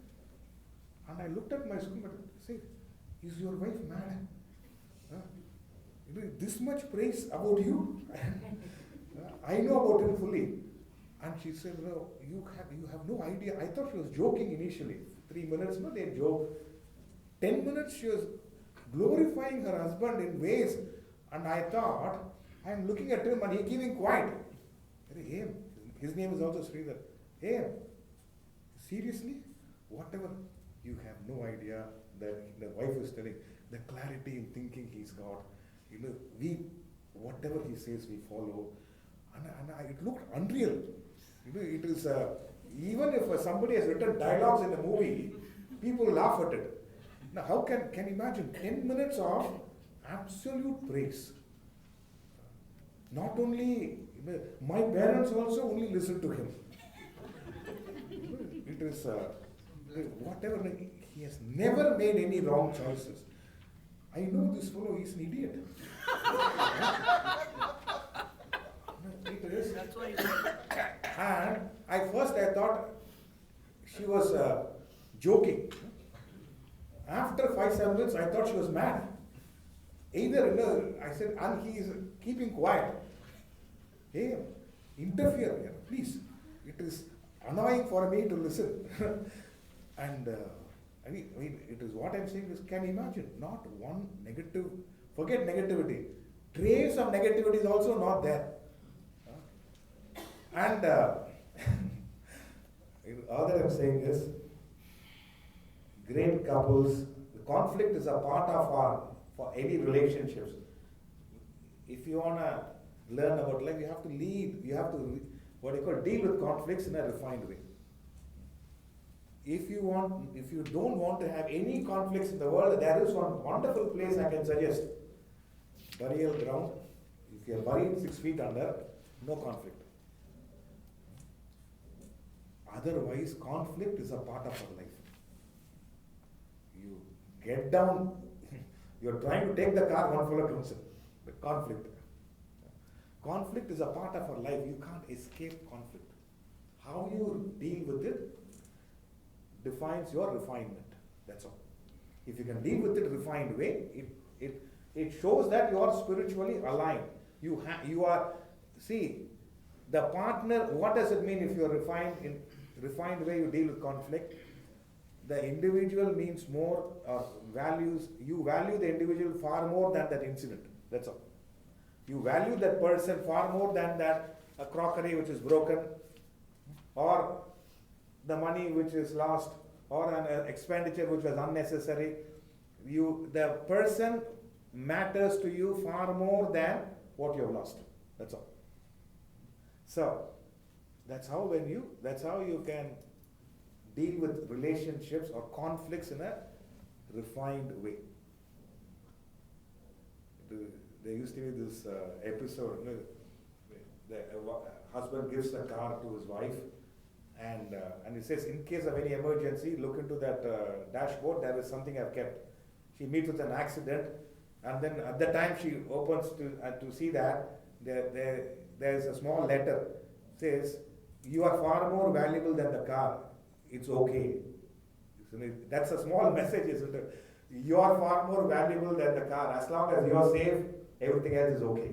And I looked at my schoolmate and said, is your wife mad? This much praise about you? I know about him fully. And she said, no, you have no idea. I thought she was joking initially. 3 minutes, no, they joke. 10 minutes she was glorifying her husband in ways. And I thought, I'm looking at him and he keeping quiet. Hey, his name is also Sreedhar. Hey, seriously? Whatever, you have no idea that the wife is telling, the clarity in thinking he's got. Whatever he says, we follow. And it looked unreal. It is, even if somebody has written dialogues in a movie, people laugh at it. Now, how can you imagine 10 minutes of absolute praise? Not only, my parents also only listen to him. It is, whatever, he has never made any wrong choices. I know this fellow is an idiot. It is. That's why. And I thought she was joking. After 5-7 minutes, I thought she was mad. Either, I said, and he is keeping quiet. Hey, interfere, please. It is annoying for me to listen. And it is what I'm saying is, can you imagine? Not one negative, forget negativity. Trace of negativity is also not there. And all that I'm saying is, great couples, the conflict is a part of for any relationships. If you want to learn about life, you have to lead, you have to, deal with conflicts in a refined way. If you don't want to have any conflicts in the world, there is one wonderful place I can suggest. Burial ground. If you are buried 6 feet under, no conflict. Otherwise, conflict is a part of our life. You get down, you're trying to take the car, one fellow comes in. The conflict. Conflict is a part of our life. You can't escape conflict. How you deal with it defines your refinement. That's all. If you can deal with it refined way, it shows that you are spiritually aligned. You are, see, the partner, what does it mean if you are refined in refined way you deal with conflict? The individual means more, you value the individual far more than that incident. That's all. You value that person far more than that a crockery which is broken, or the money which is lost, or an expenditure which was unnecessary. The person matters to you far more than what you have lost. That's all. So, that's how you can deal with relationships or conflicts in a refined way. There used to be this episode, the husband gives the car to his wife, and he says, in case of any emergency, look into that dashboard, there is something I've kept. She meets with an accident, and then at the time she opens to see that there is a small letter, says, you are far more valuable than the car, it's okay. That's a small message, isn't it? You are far more valuable than the car. As long as you are safe, everything else is okay.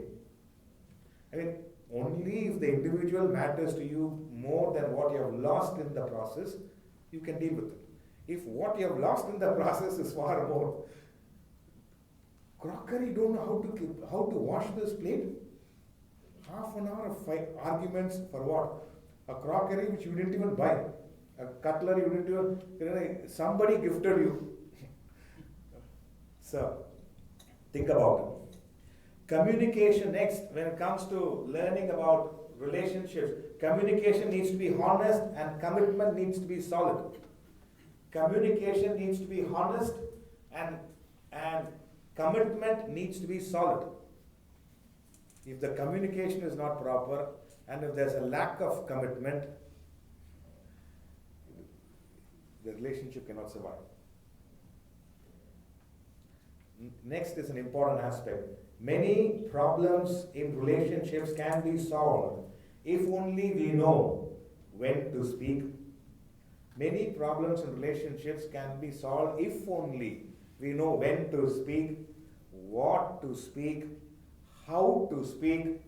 I mean, only if the individual matters to you more than what you have lost in the process, you can deal with it. If what you have lost in the process is far more, crockery don't know how to wash this plate. Half an hour of arguments for what? A crockery which you didn't even buy. A cutlery you didn't even, somebody gifted you. So, think about it. Communication next, when it comes to learning about relationships, communication needs to be honest and commitment needs to be solid. Communication needs to be honest and commitment needs to be solid. If the communication is not proper and if there's a lack of commitment, the relationship cannot survive. Next is an important aspect. Many problems in relationships can be solved if only we know when to speak, Many problems in relationships can be solved if only we know when to speak, what to speak, how to speak,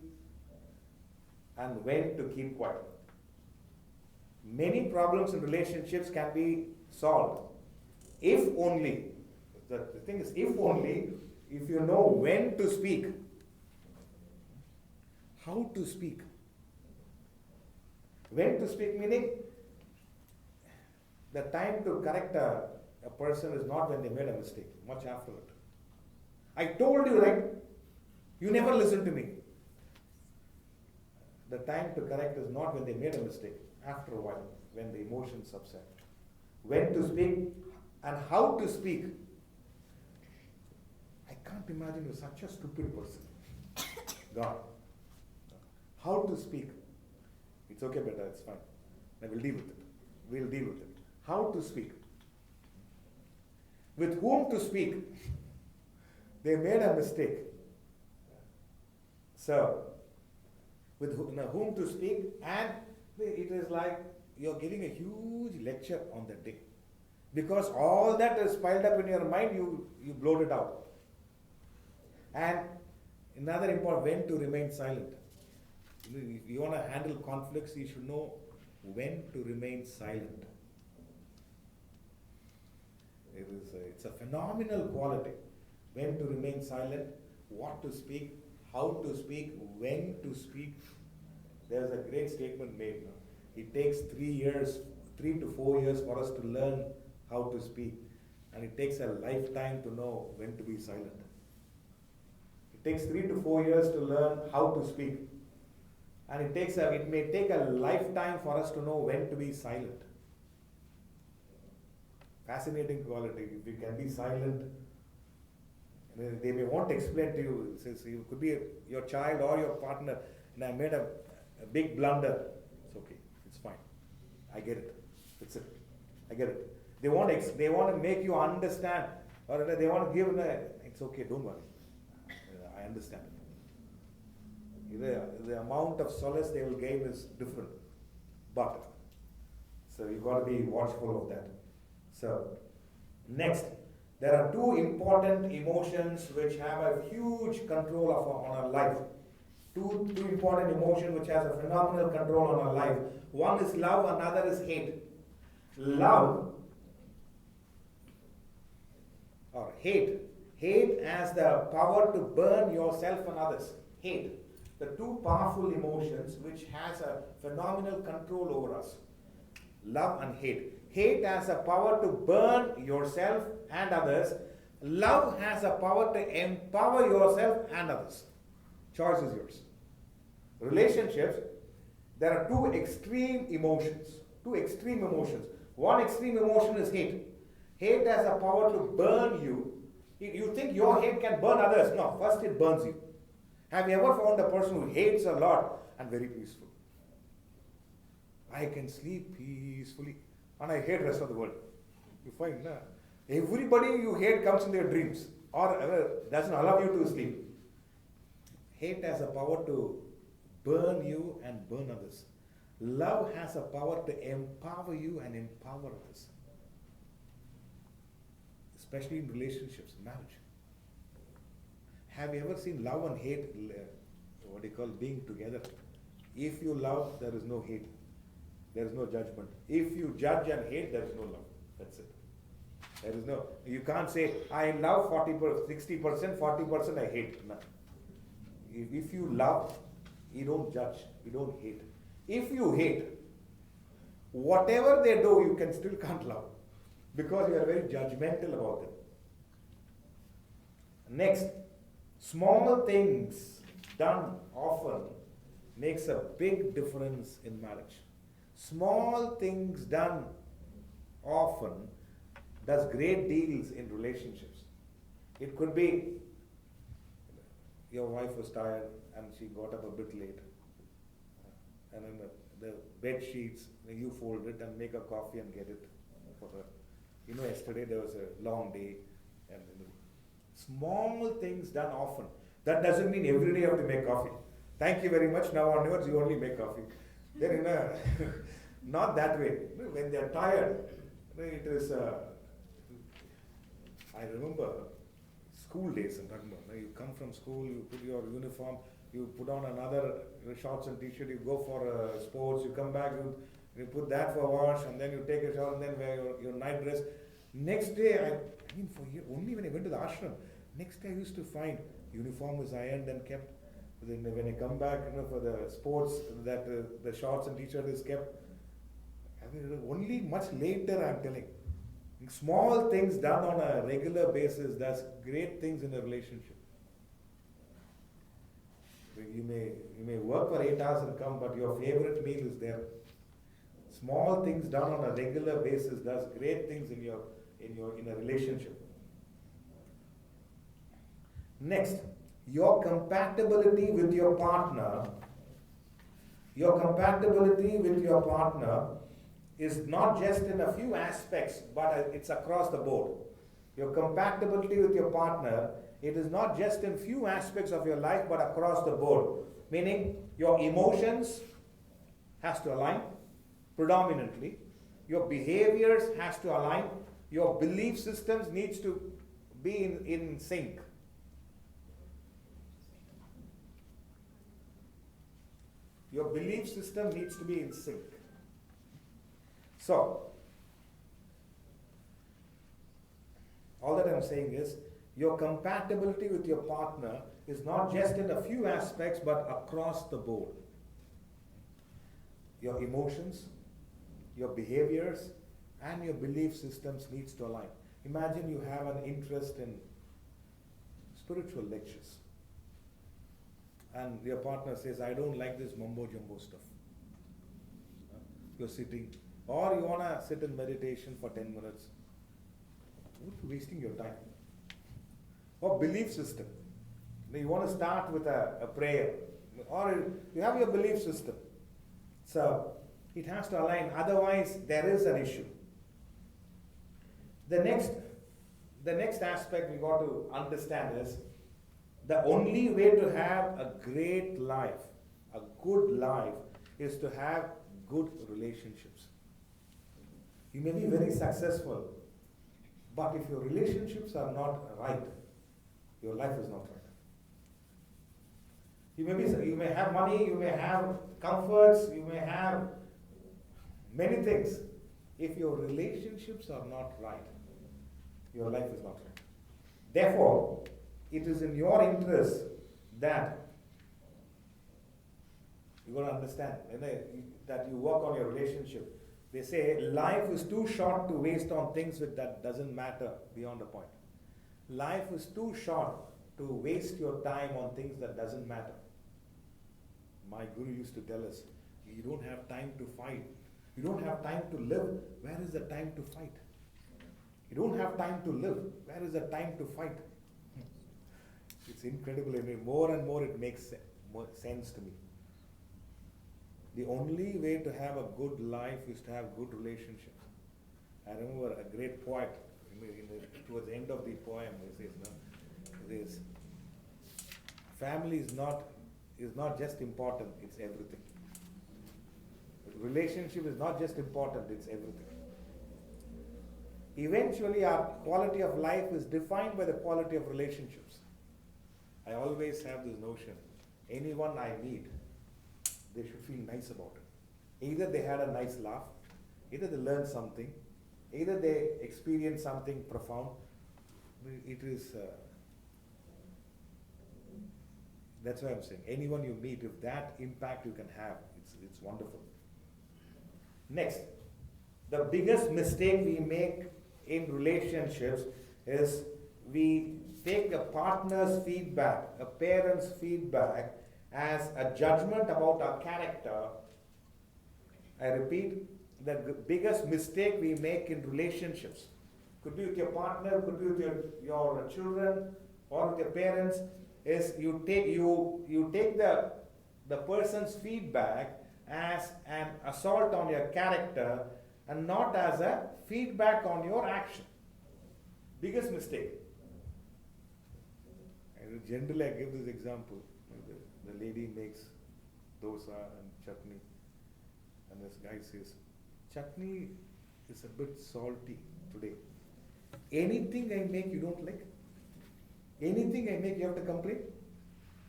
and when to keep quiet. Many problems in relationships can be solved if only, the thing is, if only, if you know when to speak, how to speak. When to speak meaning, the time to correct a person is not when they made a mistake, much after it. I told you, right? You never listened to me. The time to correct is not when they made a mistake, after a while, when the emotions subside. When to speak and how to speak. I can't imagine you're such a stupid person. God. How to speak. It's okay, beta, it's fine. I will deal with it. We'll deal with it. How to speak. With whom to speak. They made a mistake. So, with whom to speak, and it is like you're giving a huge lecture on that day. Because all that is piled up in your mind, you blot it out. And another important, when to remain silent. If you want to handle conflicts, you should know when to remain silent. It's a phenomenal quality. When to remain silent, what to speak, how to speak, when to speak. There's a great statement made. It takes 3 to 4 years for us to learn how to speak. And it takes a lifetime to know when to be silent. It takes 3 to 4 years to learn how to speak. And it may take a lifetime for us to know when to be silent. Fascinating quality. If you can be silent, they may want to explain to you. Says you could be your child or your partner, and I made a big blunder. It's okay. It's fine. I get it. That's it. I get it. They want to make you understand, or they want to give. It's okay. Don't worry. I understand. The amount of solace they will gain is different, but so you got to be watchful of that. So next, there are two important emotions which have a huge control on our life. Two important emotions which has a phenomenal control on our life. One is love, another is hate. Love or hate. Hate has the power to burn yourself and others. Hate. The two powerful emotions which has a phenomenal control over us. Love and hate. Hate has a power to burn yourself and others. Love has a power to empower yourself and others. Choice is yours. Relationships, there are two extreme emotions. Two extreme emotions. One extreme emotion is hate. Hate has a power to burn you. You think your hate can burn others. No, first it burns you. Have you ever found a person who hates a lot and very peaceful? I can sleep peacefully and I hate the rest of the world. You find, everybody you hate comes in their dreams or doesn't allow you to sleep. Hate has a power to burn you and burn others. Love has a power to empower you and empower others. Especially in relationships, marriage. Have you ever seen love and hate, being together? If you love, there is no hate. There is no judgment. If you judge and hate, there is no love. That's it. There is no, you can't say, I love 60%, 40% I hate. No. If you love, you don't judge, you don't hate. If you hate, whatever they do, you can still can't love. Because you are very judgmental about them. Next, small things done often makes a big difference in marriage. Small things done often does great deals in relationships. It could be your wife was tired and she got up a bit late. And then the bed sheets, you fold it and make a coffee and get it for her. Yesterday there was a long day. And small things done often. That doesn't mean every day you have to make coffee. Thank you very much. Now onwards you only make coffee. Then Not that way. When they are tired, it is. I remember school days. I'm talking about. You come from school, you put your uniform, you put on another shorts and t-shirt, you go for sports, you come back, you put that for wash, and then you take a shower, and then wear your night dress. Next day, I mean, for year, only when I went to the ashram, next day I used to find uniform is ironed and kept. Then when I come back, for the sports, that the shorts and t-shirt is kept. I mean, only much later I'm telling. Small things done on a regular basis does great things in a relationship. You may work for 8 hours and come, but your favorite meal is there. Small things done on a regular basis does great things in a relationship. Next, your compatibility with your partner. Your compatibility with your partner is not just in a few aspects, but it's across the board. Your compatibility with your partner, it is not just in few aspects of your life, but across the board. Meaning, your emotions has to align predominantly. Your behaviors has to align. Your belief systems needs to be in sync. Your belief system needs to be in sync. So, all that I'm saying is, your compatibility with your partner is not just in a few aspects, but across the board. Your emotions, your behaviors, and your belief systems needs to align. Imagine you have an interest in spiritual lectures, and your partner says, I don't like this mumbo jumbo stuff. You're sitting, or you want to sit in meditation for 10 minutes. You're wasting your time. Or belief system. You want to start with a prayer, or you have your belief system. So it has to align, otherwise there is an issue. The next aspect we got to understand is, the only way to have a great life, a good life, is to have good relationships. You may be very successful, but if your relationships are not right, your life is not right. You may have money, you may have comforts, you may have many things. If your relationships are not right, your life is not right. Therefore, it is in your interest that you got to understand that you work on your relationship. They say life is too short to waste on things that doesn't matter beyond a point. Life is too short to waste your time on things that doesn't matter. My guru used to tell us, you don't have time to fight. You don't have time to live. Where is the time to fight? You don't have time to live. Where is the time to fight? It's incredible. More and more it makes more sense to me. The only way to have a good life is to have good relationships. I remember a great poet, towards the end of the poem, he says, family is not just important, it's everything. Relationship is not just important, it's everything. Eventually, our quality of life is defined by the quality of relationships. I always have this notion, anyone I meet, they should feel nice about it. Either they had a nice laugh, either they learned something, either they experienced something profound. It is, that's why I'm saying, anyone you meet, if that impact you can have, it's wonderful. Next, the biggest mistake we make in relationships is we take a partner's feedback, a parent's feedback, as a judgment about our character. I repeat, the biggest mistake we make in relationships, could be with your partner, could be with your children, or with your parents, is you take the person's feedback as an assault on your character and not as a feedback on your action. Biggest mistake. Generally, I give this example. The lady makes dosa and chutney, and this guy says, chutney is a bit salty today. Anything I make you don't like? Anything I make you have to complain?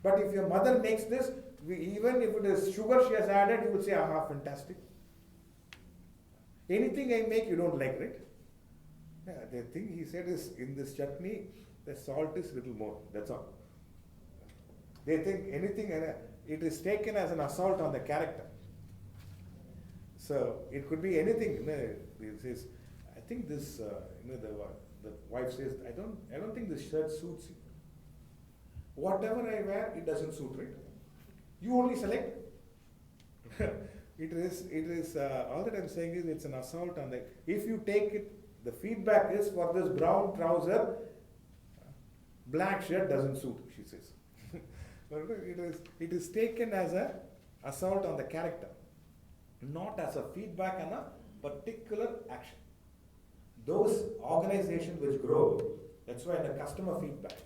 But if your mother makes this, even if it is sugar she has added, you will say, aha, fantastic. Anything I make you don't like, right? Yeah, the thing he said is, in this chutney, the salt is little more, that's all. They think anything, it is taken as an assault on the character. So, it could be anything. It says, I think this, the wife says, I don't think this shirt suits you. Whatever I wear, it doesn't suit, right? You only select. It is all that I'm saying is it's an assault on the, if you take it, the feedback is for this brown trouser, black shirt doesn't suit, she says. It is taken as an assault on the character, not as a feedback on a particular action. Those organizations which grow, that's why in the customer feedback,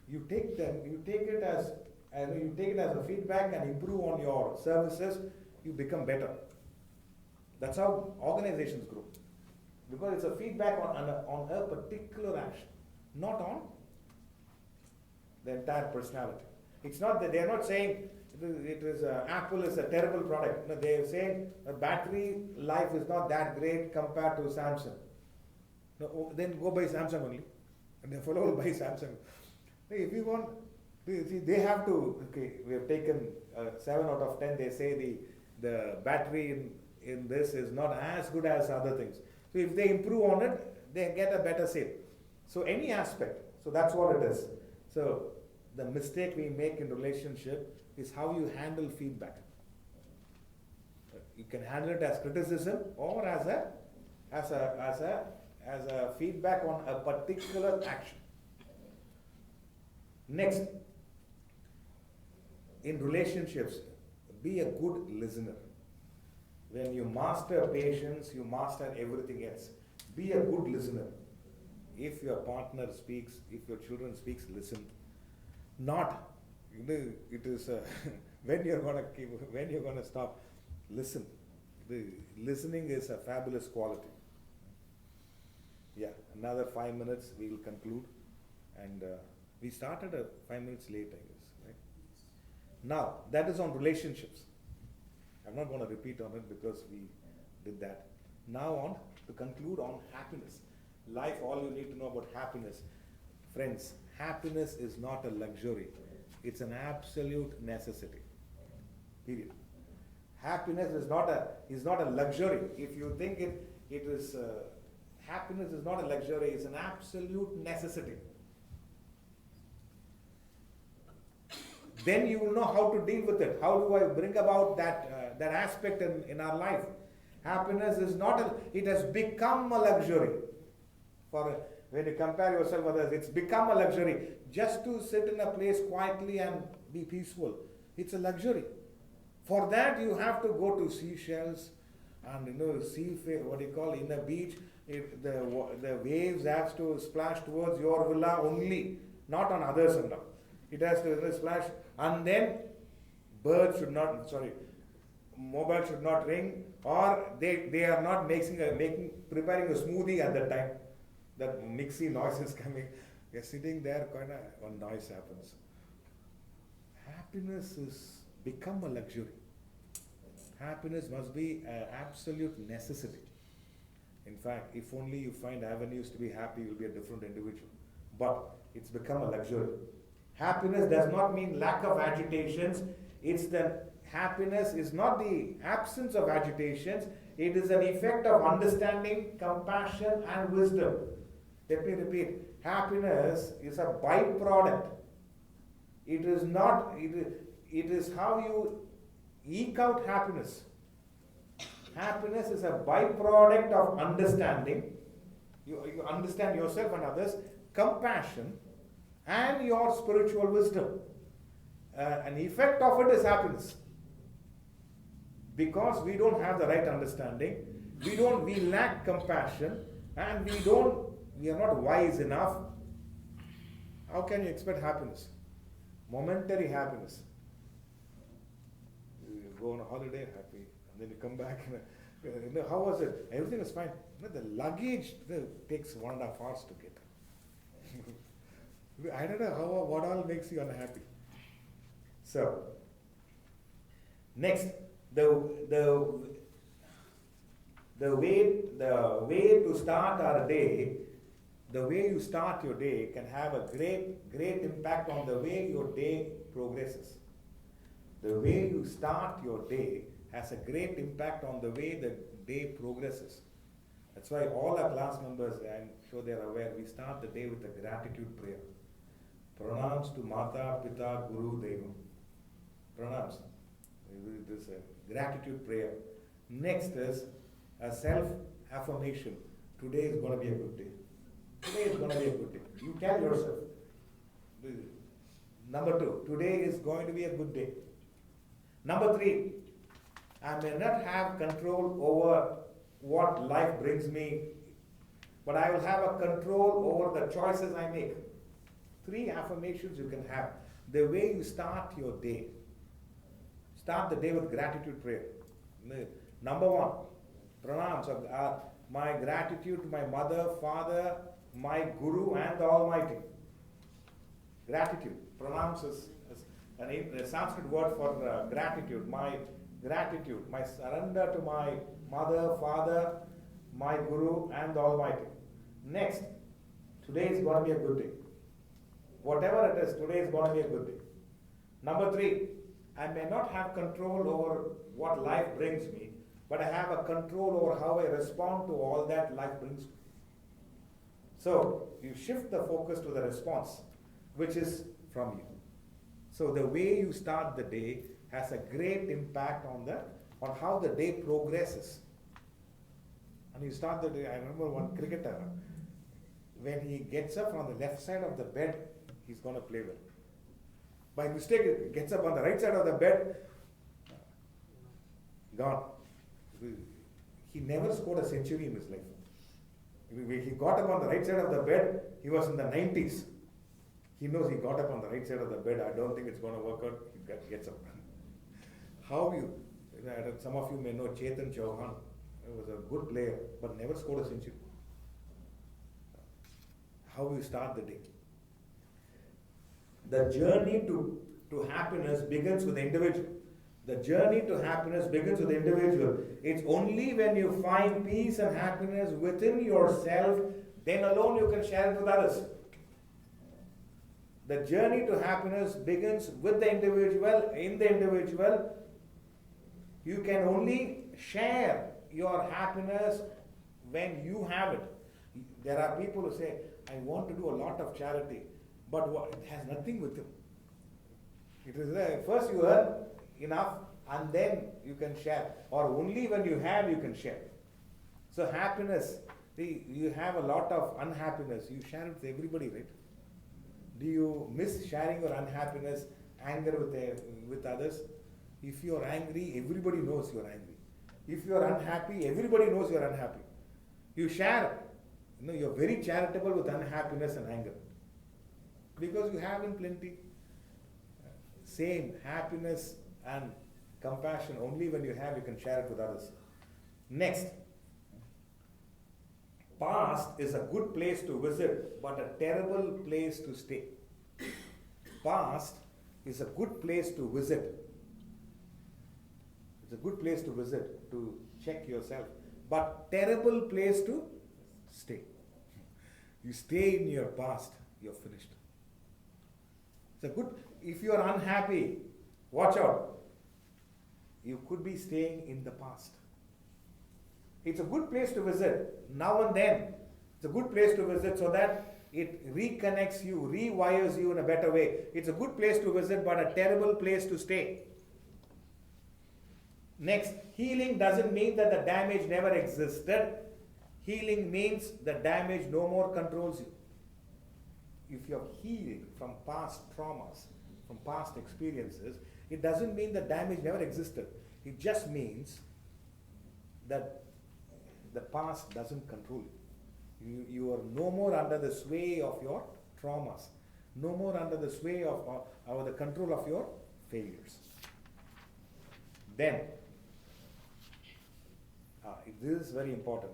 you take it as a feedback and improve on your services, you become better. That's how organizations grow. Because it's a feedback on a particular action, not on the entire personality. It's not that they are not saying Apple is a terrible product. No, they are saying the battery life is not that great compared to Samsung. No, then go buy Samsung only, and the fellow will buy Samsung. If you want, see, they have to. Okay, we have taken 7 out of 10. They say the battery in this is not as good as other things. So if they improve on it, they get a better sale. So any aspect. So that's what it is. So the mistake we make in relationship is how you handle feedback. You can handle it as criticism or as a feedback on a particular action. Next, in relationships, be a good listener. When you master patience, you master everything else. Be a good listener. If your partner speaks, if your children speaks, listen. Not, it is when you're gonna stop. Listen. The listening is a fabulous quality. Yeah, another 5 minutes we will conclude, and we started 5 minutes late, I guess. Right? Now that is on relationships. I'm not going to repeat on it because we did that. Now on to conclude on happiness. Life, all you need to know about happiness. Friends, happiness is not a luxury. It's an absolute necessity. Period. Happiness is not a luxury. If you think it is, happiness is not a luxury, it's an absolute necessity. Then you will know how to deal with it. How do I bring about that aspect in our life? Happiness is not it has become a luxury. When you compare yourself with others, it's become a luxury. Just to sit in a place quietly and be peaceful, it's a luxury. For that you have to go to seashells and in a beach. The waves have to splash towards your villa only, not on others and all. It has to splash, and then mobile should not ring, or they are not preparing a smoothie at that time. That mixy noise is coming. You're sitting there, one noise happens. Happiness has become a luxury. Happiness must be an absolute necessity. In fact, if only you find avenues to be happy, you'll be a different individual. But it's become a luxury. Happiness does not mean lack of agitations. It's that happiness is not the absence of agitations. It is an effect of understanding, compassion, and wisdom. Let me repeat. Happiness is a byproduct. It is not. It is how you eke out happiness. Happiness is a byproduct of understanding. You understand yourself and others. Compassion and your spiritual wisdom. An effect of it is happiness. Because we don't have the right understanding, we lack compassion, and we are not wise enough. How can you expect happiness? Momentary happiness. You go on a holiday happy, and then you come back How was it? Everything was fine. The luggage takes 1.5 hours to get. I don't know what all makes you unhappy. So, next, the way to start our day, the way you start your day can have a great impact on the way your day progresses. The way you start your day has a great impact on the way the day progresses. That's why all our class members, I'm sure they're aware, we start the day with a gratitude prayer. Pranams to Mata, Pita, Guru, Devam. Pranams. This gratitude prayer. Next is a self-affirmation. Today is going to be a good day. Today is going to be a good day. You tell yourself. Number 2, today is going to be a good day. Number 3, I may not have control over what life brings me, but I will have a control over the choices I make. 3 affirmations you can have. The way you start your day. Start the day with gratitude prayer. Number 1, pranams. My gratitude to my mother, father, my guru and the Almighty. Gratitude. Pranams is a Sanskrit word for gratitude. My gratitude, my surrender to my mother, father, my guru and the Almighty. Next, today is going to be a good day. Whatever it is, today is going to be a good day. Number 3, I may not have control over what life brings me, but I have a control over how I respond to all that life brings me. So, you shift the focus to the response, which is from you. So, the way you start the day has a great impact on how the day progresses. And you start the day, I remember one cricketer, when he gets up on the left side of the bed, he's going to play well. By mistake, he gets up on the right side of the bed, gone. He never scored a century in his life. When he got up on the right side of the bed, he was in the 90s. He knows he got up on the right side of the bed. I don't think it's going to work out. He gets up. Some of you may know Chetan Chauhan. He was a good player, but never scored a century. How you start the day. The journey to happiness begins with the individual. The journey to happiness begins with the individual. It's only when you find peace and happiness within yourself, then alone you can share it with others. The journey to happiness begins with the individual. In the individual, you can only share your happiness when you have it. There are people who say, I want to do a lot of charity, but it has nothing with you. It is first you earn enough and then you can share, or only when you have you can share. So happiness, you have a lot of unhappiness, you share it with everybody, right? Do you miss sharing your unhappiness, anger with others? If you are angry, everybody knows you are angry. If you are unhappy, everybody knows you are unhappy. You share. You are very charitable with unhappiness and anger. Because you have in plenty. Same happiness and compassion, only when you have, you can share it with others. Next. Past is a good place to visit, but a terrible place to stay. Past is a good place to visit. It's a good place to visit, to check yourself, but terrible place to stay. You stay in your past, you're finished. If you are unhappy, watch out. You could be staying in the past. It's a good place to visit now and then. It's a good place to visit so that it reconnects you, rewires you in a better way. It's a good place to visit, but a terrible place to stay. Next, healing doesn't mean that the damage never existed. Healing means the damage no more controls you. If you're healed from past traumas, from past experiences, it doesn't mean the damage never existed. It just means that the past doesn't control you. You are no more under the sway of your traumas, no more under the sway of the control of your failures. Then, this is very important.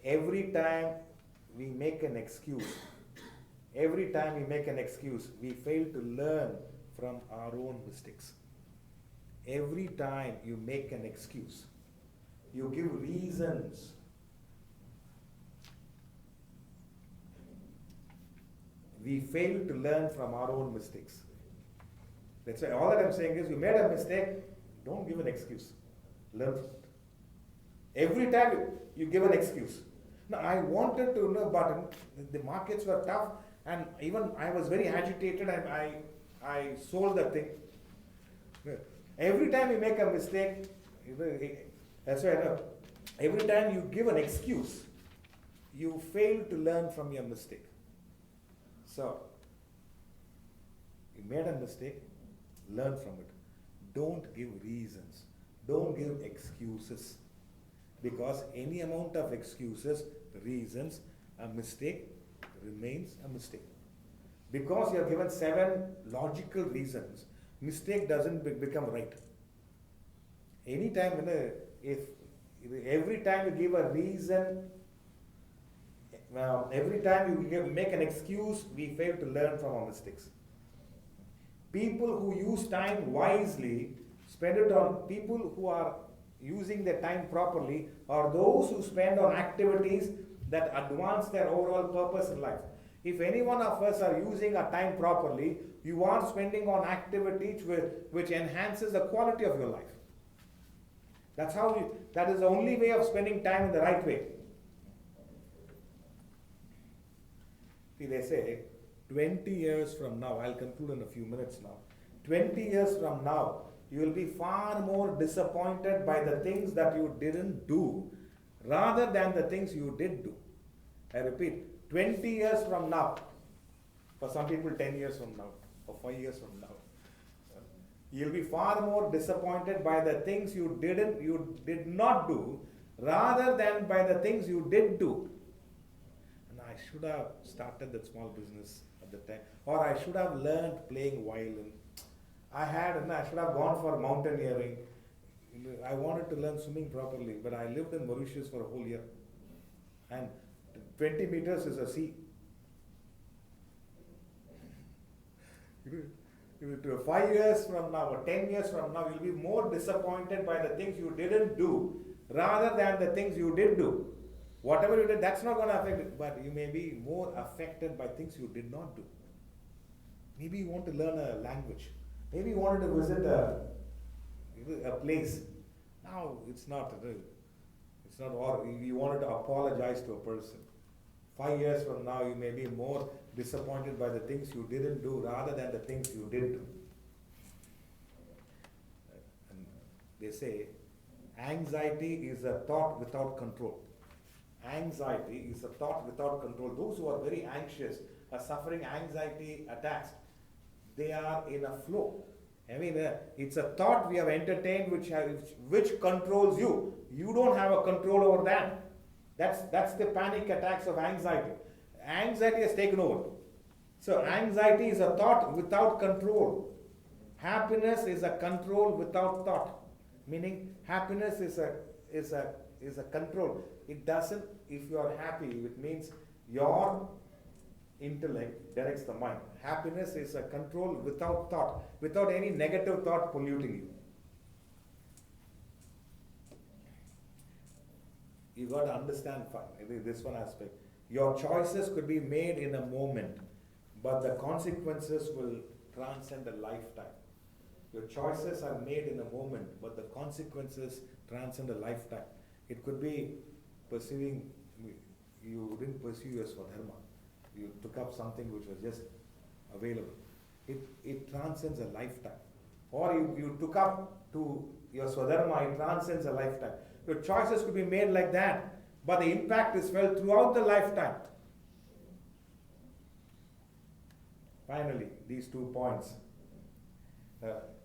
Every time we make an excuse, we fail to learn from our own mistakes. Every time you make an excuse, you give reasons. We fail to learn from our own mistakes. That's why all that I'm saying is, you made a mistake, don't give an excuse. Learn from it. Every time you give an excuse. Now, I wanted to know, but the markets were tough, and even I was very agitated, and I sold the thing. Every time you make a mistake, that's why I know, every time you give an excuse, you fail to learn from your mistake. So, you made a mistake, learn from it. Don't give reasons. Don't give excuses. Because any amount of excuses, reasons, a mistake remains a mistake. Because you have given 7 logical reasons, mistake doesn't become right. Anytime, if every time you give a reason, every time you make an excuse, we fail to learn from our mistakes. People who use time wisely spend it on people who are using their time properly, are those who spend on activities that advance their overall purpose in life. If any one of us are using our time properly, you are spending on activities which enhances the quality of your life. That is the only way of spending time in the right way. See, they say 20 years from now, I'll conclude in a few minutes now. 20 years from now, you will be far more disappointed by the things that you didn't do rather than the things you did do. I repeat, 20 years from now, for some people 10 years from now, or 5 years from now, you'll be far more disappointed by the things you did not do rather than by the things you did do. And I should have started that small business at the time, or I should have learned playing violin. I should have gone for mountaineering. I wanted to learn swimming properly, but I lived in Mauritius for a whole year. And 20 meters is a sea. 5 years from now or 10 years from now, you'll be more disappointed by the things you didn't do rather than the things you did do. Whatever you did, that's not going to affect it, but you may be more affected by things you did not do. Maybe you want to learn a language. Maybe you wanted to visit a place. Now it's not, or you wanted to apologize to a person. 5 years from now, you may be more disappointed by the things you didn't do rather than the things you did do. And they say, anxiety is a thought without control. Anxiety is a thought without control. Those who are very anxious are suffering anxiety attacks. They are in a flow. I mean, it's a thought we have entertained which controls you. You don't have a control over that. That's the panic attacks of anxiety. Anxiety has taken over. So anxiety is a thought without control. Happiness is a control without thought. Meaning happiness is a control. It doesn't, if you are happy, it means your intellect directs the mind. Happiness is a control without thought, without any negative thought polluting you. You got to understand this one aspect. Your choices could be made in a moment, but the consequences will transcend a lifetime. Your choices are made in a moment, but the consequences transcend a lifetime. It could be pursuing, you didn't pursue your Swadharma. You took up something which was just available. It transcends a lifetime. Or you took up to your Swadharma, it transcends a lifetime. Your choices could be made like that, but the impact is felt throughout the lifetime. Finally, these 2 points.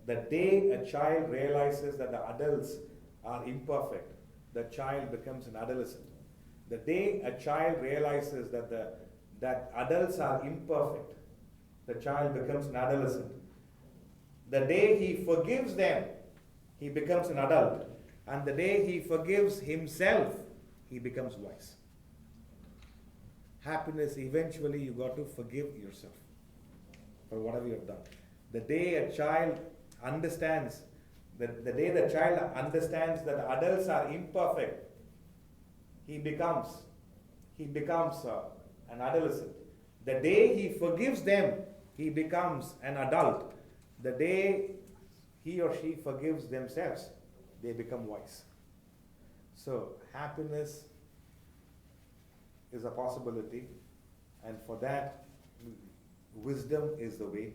The day a child realizes that the adults are imperfect, the child becomes an adolescent. The day a child realizes that adults are imperfect, the child becomes an adolescent. The day he forgives them, he becomes an adult. And the day he forgives himself, he becomes wise. Happiness, eventually you got to forgive yourself for whatever you have done. The day a child understands, the day the child understands that adults are imperfect, he becomes an adolescent. The day he forgives them, he becomes an adult. The day he or she forgives themselves, they become wise. So happiness is a possibility, and for that, wisdom is the way.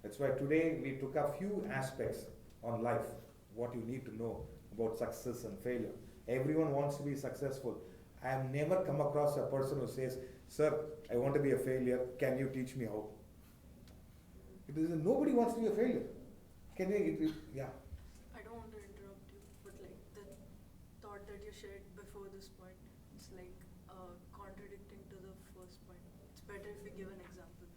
That's why today we took a few aspects on life, what you need to know about success and failure. Everyone wants to be successful. I have never come across a person who says, "Sir, I want to be a failure. Can you teach me how?" Nobody wants to be a failure. Can you? Yeah. I don't want to interrupt you, but like the thought that you shared before this point, it's like contradicting to the first point. It's better if we give an example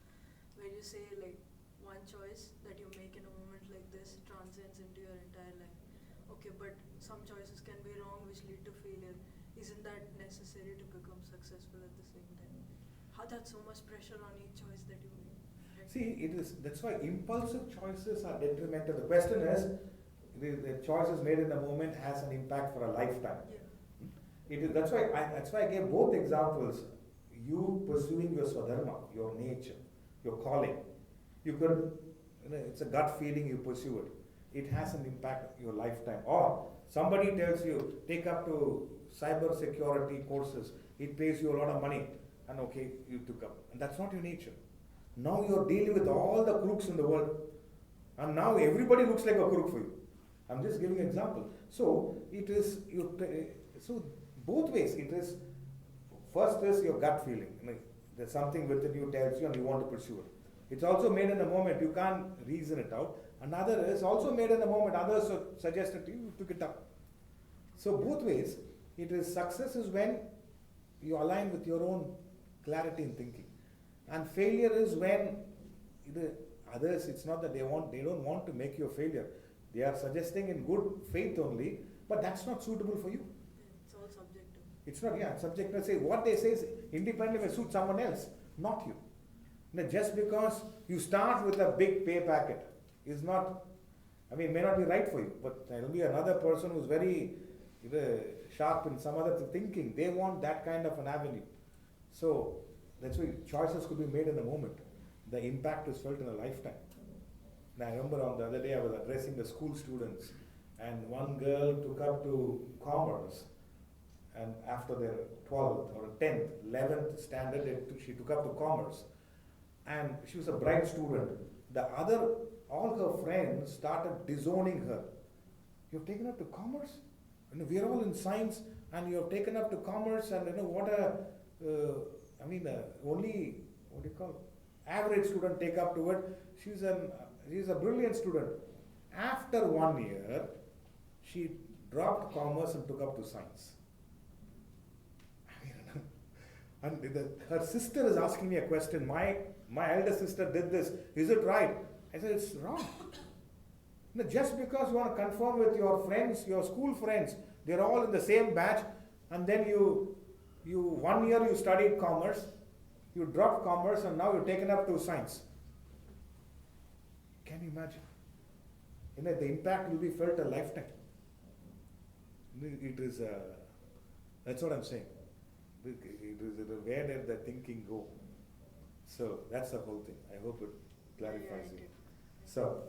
where you say like one choice that you make in a moment like this transcends into your entire life. Okay, but some choices can be wrong which lead to failure. Isn't that necessary to become successful at the same time? How that's so much pressure on each choice that you make? Right? See, that's why impulsive choices are detrimental. The question is, the choices made in the moment has an impact for a lifetime. Yeah. That's why I gave both examples. You pursuing your swadharma, your nature, your calling. You could, it's a gut feeling, you pursue it. It has an impact your lifetime. Or somebody tells you, take up to cyber security courses, it pays you a lot of money, and okay, you took up. And that's not your nature. Now you're dealing with all the crooks in the world, and now everybody looks like a crook for you. I'm just giving an example. So it is, so both ways. It is, first is your gut feeling. There's something within you tells you and you want to pursue it. It's also made in the moment, you can't reason it out. Another is also made in the moment, others suggested to you, you took it up. So both ways, it is success is when you align with your own clarity in thinking. And failure is when others, it's not that they don't want to make you a failure. They are suggesting in good faith only, but that's not suitable for you. It's all subjective. It's not, subjective. Say what they say is independently may suit someone else, not you. Just because you start with a big pay packet is not, may not be right for you, but there will be another person who's very sharp in some other thinking. They want that kind of an avenue. So that's why choices could be made in a moment. The impact is felt in a lifetime. And I remember on the other day I was addressing the school students, and one girl took up to commerce, and after their 12th or 10th, 11th standard, she took up to commerce. And she was a bright student. All her friends started disowning her. You've taken up to commerce? We are all in science, and you have taken up to commerce, and only, average student take up to it. She's a brilliant student. After 1 year, she dropped commerce and took up to science. And her sister is asking me a question. My elder sister did this. Is it right? I said, it's wrong. Just because you want to conform with your friends, your school friends, they're all in the same batch, and then you 1 year you studied commerce, you dropped commerce, and now you're taken up to science. Can you imagine? The impact will be felt a lifetime. It is, that's what I'm saying. It is where did the thinking go? So that's the whole thing. I hope it clarifies it. So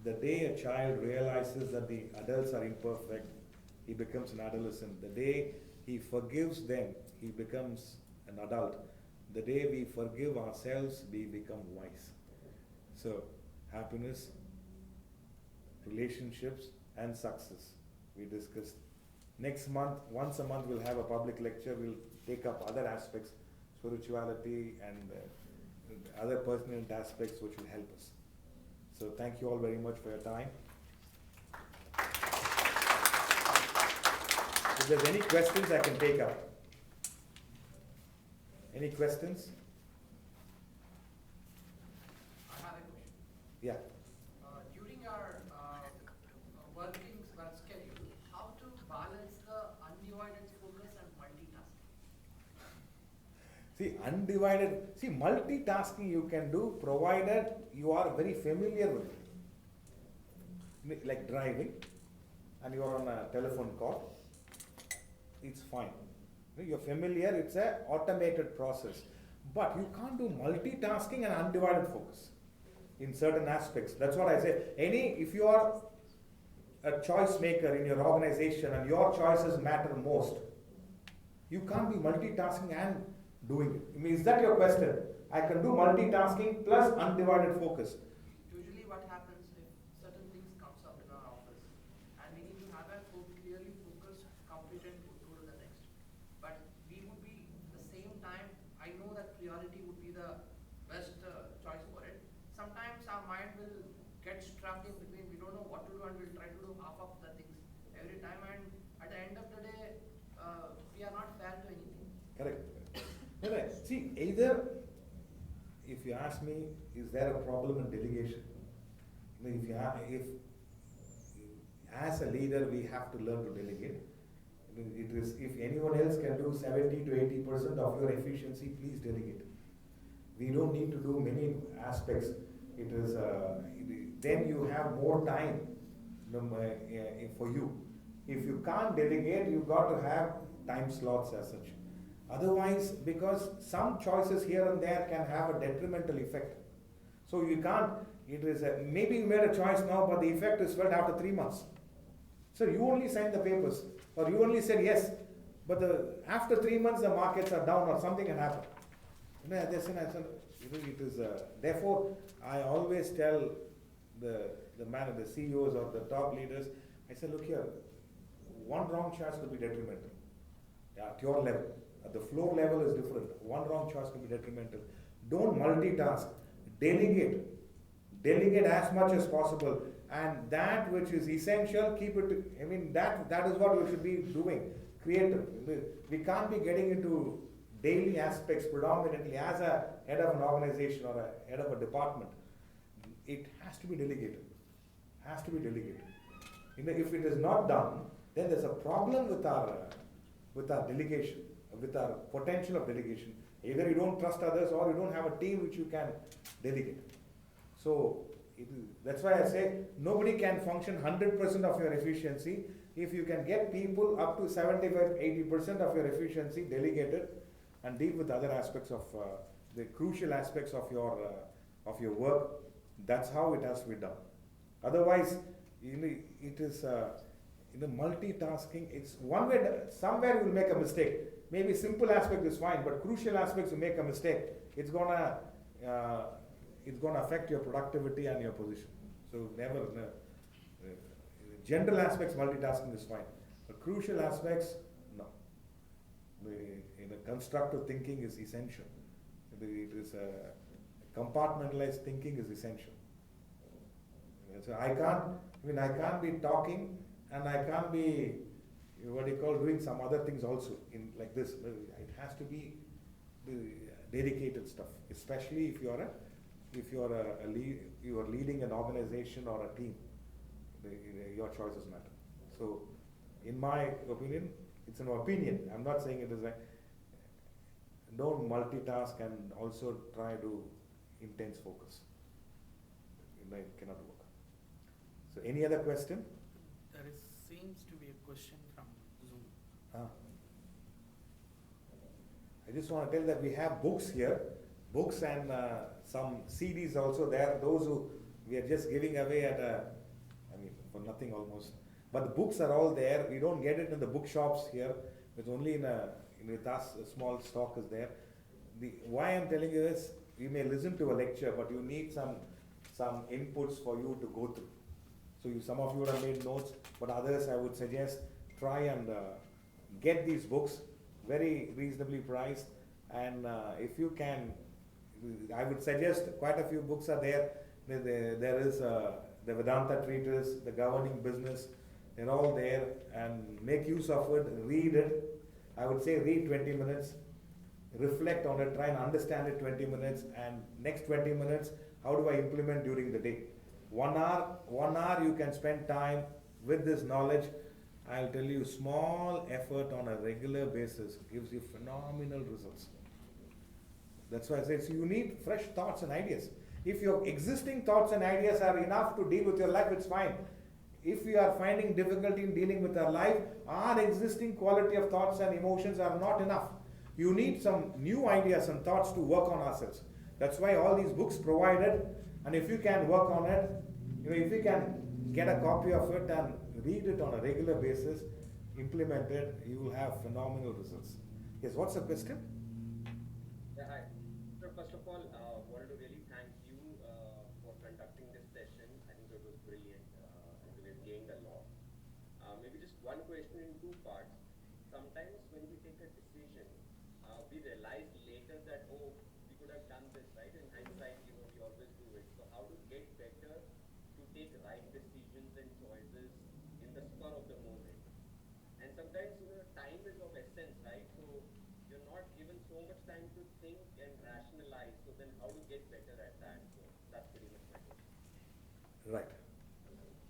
the day a child realizes that the adults are imperfect, he becomes an adolescent. The day he forgives them, he becomes an adult. The day we forgive ourselves, we become wise. So happiness, relationships, and success we discussed. Next month, once a month, we'll have a public lecture. We'll take up other aspects, spirituality and other pertinent aspects which will help us. So thank you all very much for your time. If there's any questions, I can take up. Any questions? I have a question. Yeah. During our work schedule, how See, undivided, see, multitasking you can do provided you are very familiar with it. Like driving, and you are on a telephone call, it's fine. You're familiar, it's a automated process. But you can't do multitasking and undivided focus in certain aspects. That's what I say. If you are a choice maker in your organization and your choices matter most, you can't be multitasking and doing it. I mean, is that your question? I can do multitasking plus undivided focus. Usually what happens if certain things comes up in our office and we need to have a clearly focused, complete and go to the next. But we would be the same time, I know that priority would be the best choice for it. Sometimes our mind will get stuck in between, we don't know what to do and we'll try to do half of the things every time, and at the end of the day, we are not fair to anything. Correct. See, either, if you ask me, is there a problem in delegation? If as a leader we have to learn to delegate. It is, if anyone else can do 70 to 80% of your efficiency, please delegate. We don't need to do many aspects. It is then you have more time for you. If you can't delegate, you got to have time slots as such. Otherwise, because some choices here and there can have a detrimental effect. So you can't, maybe you made a choice now, but the effect is felt after 3 months. So you only signed the papers, or you only said yes, but after 3 months the markets are down or something can happen. Therefore, I always tell the CEOs or the top leaders, I say, look here, one wrong choice could be detrimental. At your level. At the floor level is different. One wrong choice can be detrimental. Don't multitask. Delegate. Delegate as much as possible. And that which is essential, keep it. That is what we should be doing. Creative. We can't be getting into daily aspects predominantly as a head of an organization or a head of a department. It has to be delegated. Has to be delegated. If it is not done, then there's a problem with our delegation, with our potential of delegation. Either you don't trust others or you don't have a team which you can delegate. So that's why I say nobody can function 100% of your efficiency. If you can get people up to 75-80% of your efficiency delegated and deal with other aspects of the crucial aspects of your work, that's how it has to be done. Otherwise, it is multitasking. It's one way. Somewhere you will make a mistake. Maybe simple aspect is fine, but crucial aspects you make a mistake, it's gonna affect your productivity and your position. So never. General aspects multitasking is fine, but crucial aspects, no. The constructive thinking is essential. It is compartmentalized thinking is essential. So I can't be talking and I can't be doing some other things also in like this. It has to be the dedicated stuff, especially if you are leading an organization or a team. Your choices matter. So, in my opinion, it's an opinion. I'm not saying it is like don't multitask and also try to intense focus. It cannot work. So, any other question? Seems to be a question from Zoom. I just want to tell that we have books here, books and some CDs also there. Those who we are just giving away for nothing almost. But the books are all there. We don't get it in the bookshops here. It's only with us, a small stock is there. Why I'm telling you is, you may listen to a lecture, but you need some inputs for you to go through. So some of you would have made notes, but others I would suggest try and get these books, very reasonably priced. And if you can, I would suggest quite a few books are there. There is the Vedanta Treatise, the Governing Business, they're all there, and make use of it, read it. I would say read 20 minutes, reflect on it, try and understand it 20 minutes, and next 20 minutes, how do I implement during the day? 1 hour you can spend time with this knowledge. I'll tell you, small effort on a regular basis gives you phenomenal results. That's why I say so you need fresh thoughts and ideas. If your existing thoughts and ideas are enough to deal with your life, it's fine. If we are finding difficulty in dealing with our life, our existing quality of thoughts and emotions are not enough. You need some new ideas and thoughts to work on ourselves. That's why all these books provided, and if you can work on it, if you can get a copy of it and read it on a regular basis, implement it, you will have phenomenal results. Yes, what's the question? Yeah, hi. So first of all, wanted to really thank you for conducting this session. I think it was brilliant and we've gained a lot. Maybe just one question in two parts. Sometimes when we take a decision, we realize later that, oh, we could have done this, right? In hindsight, we always do it. So how to get better to take right decisions and choices in the spur of the moment? And sometimes, time is of essence, right? So you're not given so much time to think and rationalize. So then how to get better at that? So that's pretty much my question. Right.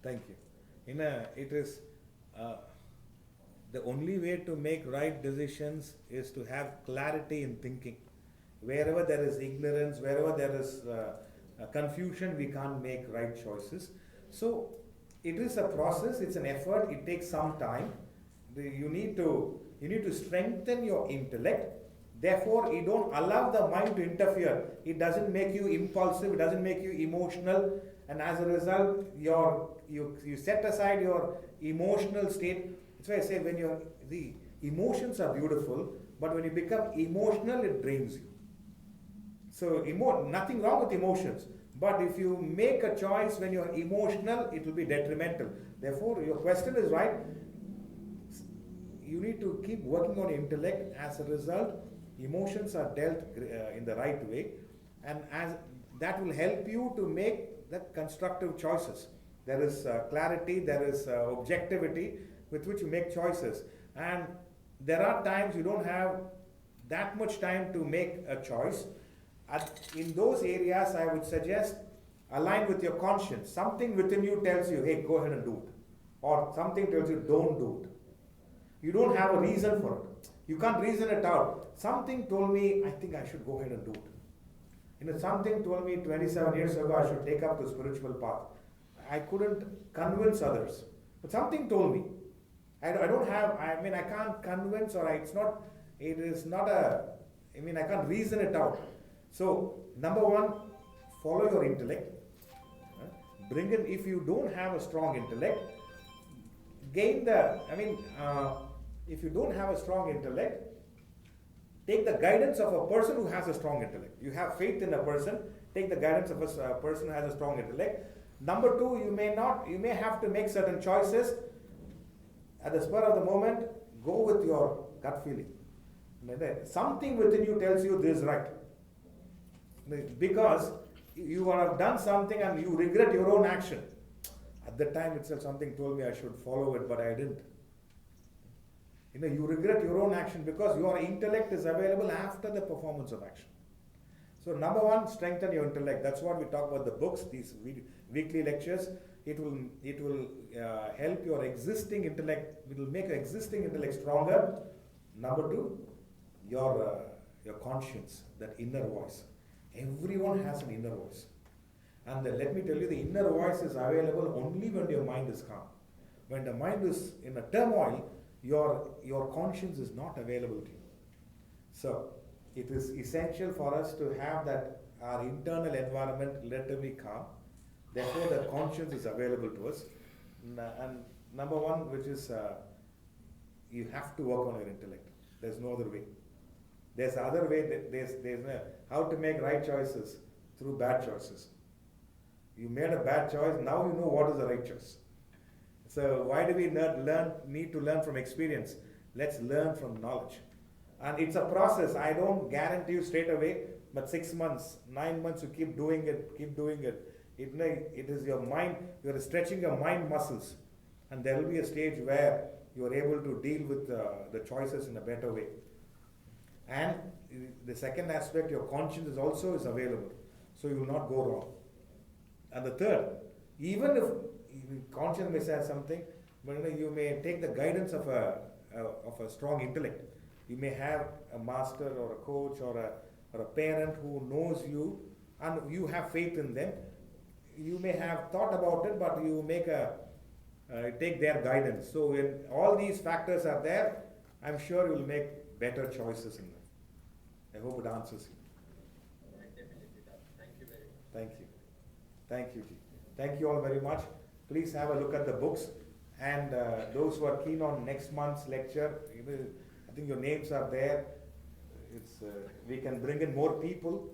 Thank you. It is the only way to make right decisions is to have clarity in thinking. Wherever there is ignorance, wherever there is confusion, we can't make right choices. So it is a process, it's an effort, it takes some time. You need to strengthen your intellect. Therefore, you don't allow the mind to interfere. It doesn't make you impulsive, it doesn't make you emotional, and as a result, you set aside your emotional state. That's why I say the emotions are beautiful, but when you become emotional, it drains you. So nothing wrong with emotions, but if you make a choice when you're emotional, it will be detrimental. Therefore, your question is right. You need to keep working on intellect. As a result, emotions are dealt in the right way, and as that will help you to make the constructive choices. There is clarity, there is objectivity with which you make choices, and there are times you don't have that much time to make a choice. In those areas, I would suggest align with your conscience. Something within you tells you, hey, go ahead and do it, or something tells you, don't do it. You don't have a reason for it. You can't reason it out. Something told me, I think I should go ahead and do it. Something told me 27 years ago I should take up the spiritual path. I couldn't convince others, but something told me. I can't convince, or I can't reason it out. So, number one, follow your intellect. Bring in, if you don't have a strong intellect, if you don't have a strong intellect, take the guidance of a person who has a strong intellect. You have faith in a person, take the guidance of a person who has a strong intellect. Number two, you may have to make certain choices. At the spur of the moment, go with your gut feeling. Something within you tells you this is right. Because you have done something and you regret your own action. At the time itself, something told me I should follow it, but I didn't. You regret your own action because your intellect is available after the performance of action. So number one, strengthen your intellect. That's what we talk about the books, these weekly lectures. It will help your existing intellect. It will make your existing intellect stronger. Number two, your conscience, that inner voice. Everyone has an inner voice. And let me tell you, the inner voice is available only when your mind is calm. When the mind is in a turmoil, your conscience is not available to you. So, it is essential for us to have that our internal environment relatively calm. Therefore, the conscience is available to us. And number one, which is you have to work on your intellect. There's no other way. There's other way. There's how to make right choices through bad choices. You made a bad choice. Now you know what is the right choice. So why do we need to learn from experience? Let's learn from knowledge. And it's a process. I don't guarantee you straight away, but 6 months, 9 months, you keep doing it. It is your mind, you are stretching your mind muscles. And there will be a stage where you are able to deal with the choices in a better way. And the second aspect, your conscience is available. So you will not go wrong. And the third, even if conscience may say something, but you may take the guidance of a strong intellect. You may have a master or a coach or or a parent who knows you and you have faith in them. You may have thought about it, but you take their guidance. So when all these factors are there, I'm sure you'll make better choices in life. I hope it answers you. It definitely does. Thank you very much. Thank you. Thank you, Ji. Thank you all very much. Please have a look at the books. And those who are keen on next month's lecture, I think your names are there. We can bring in more people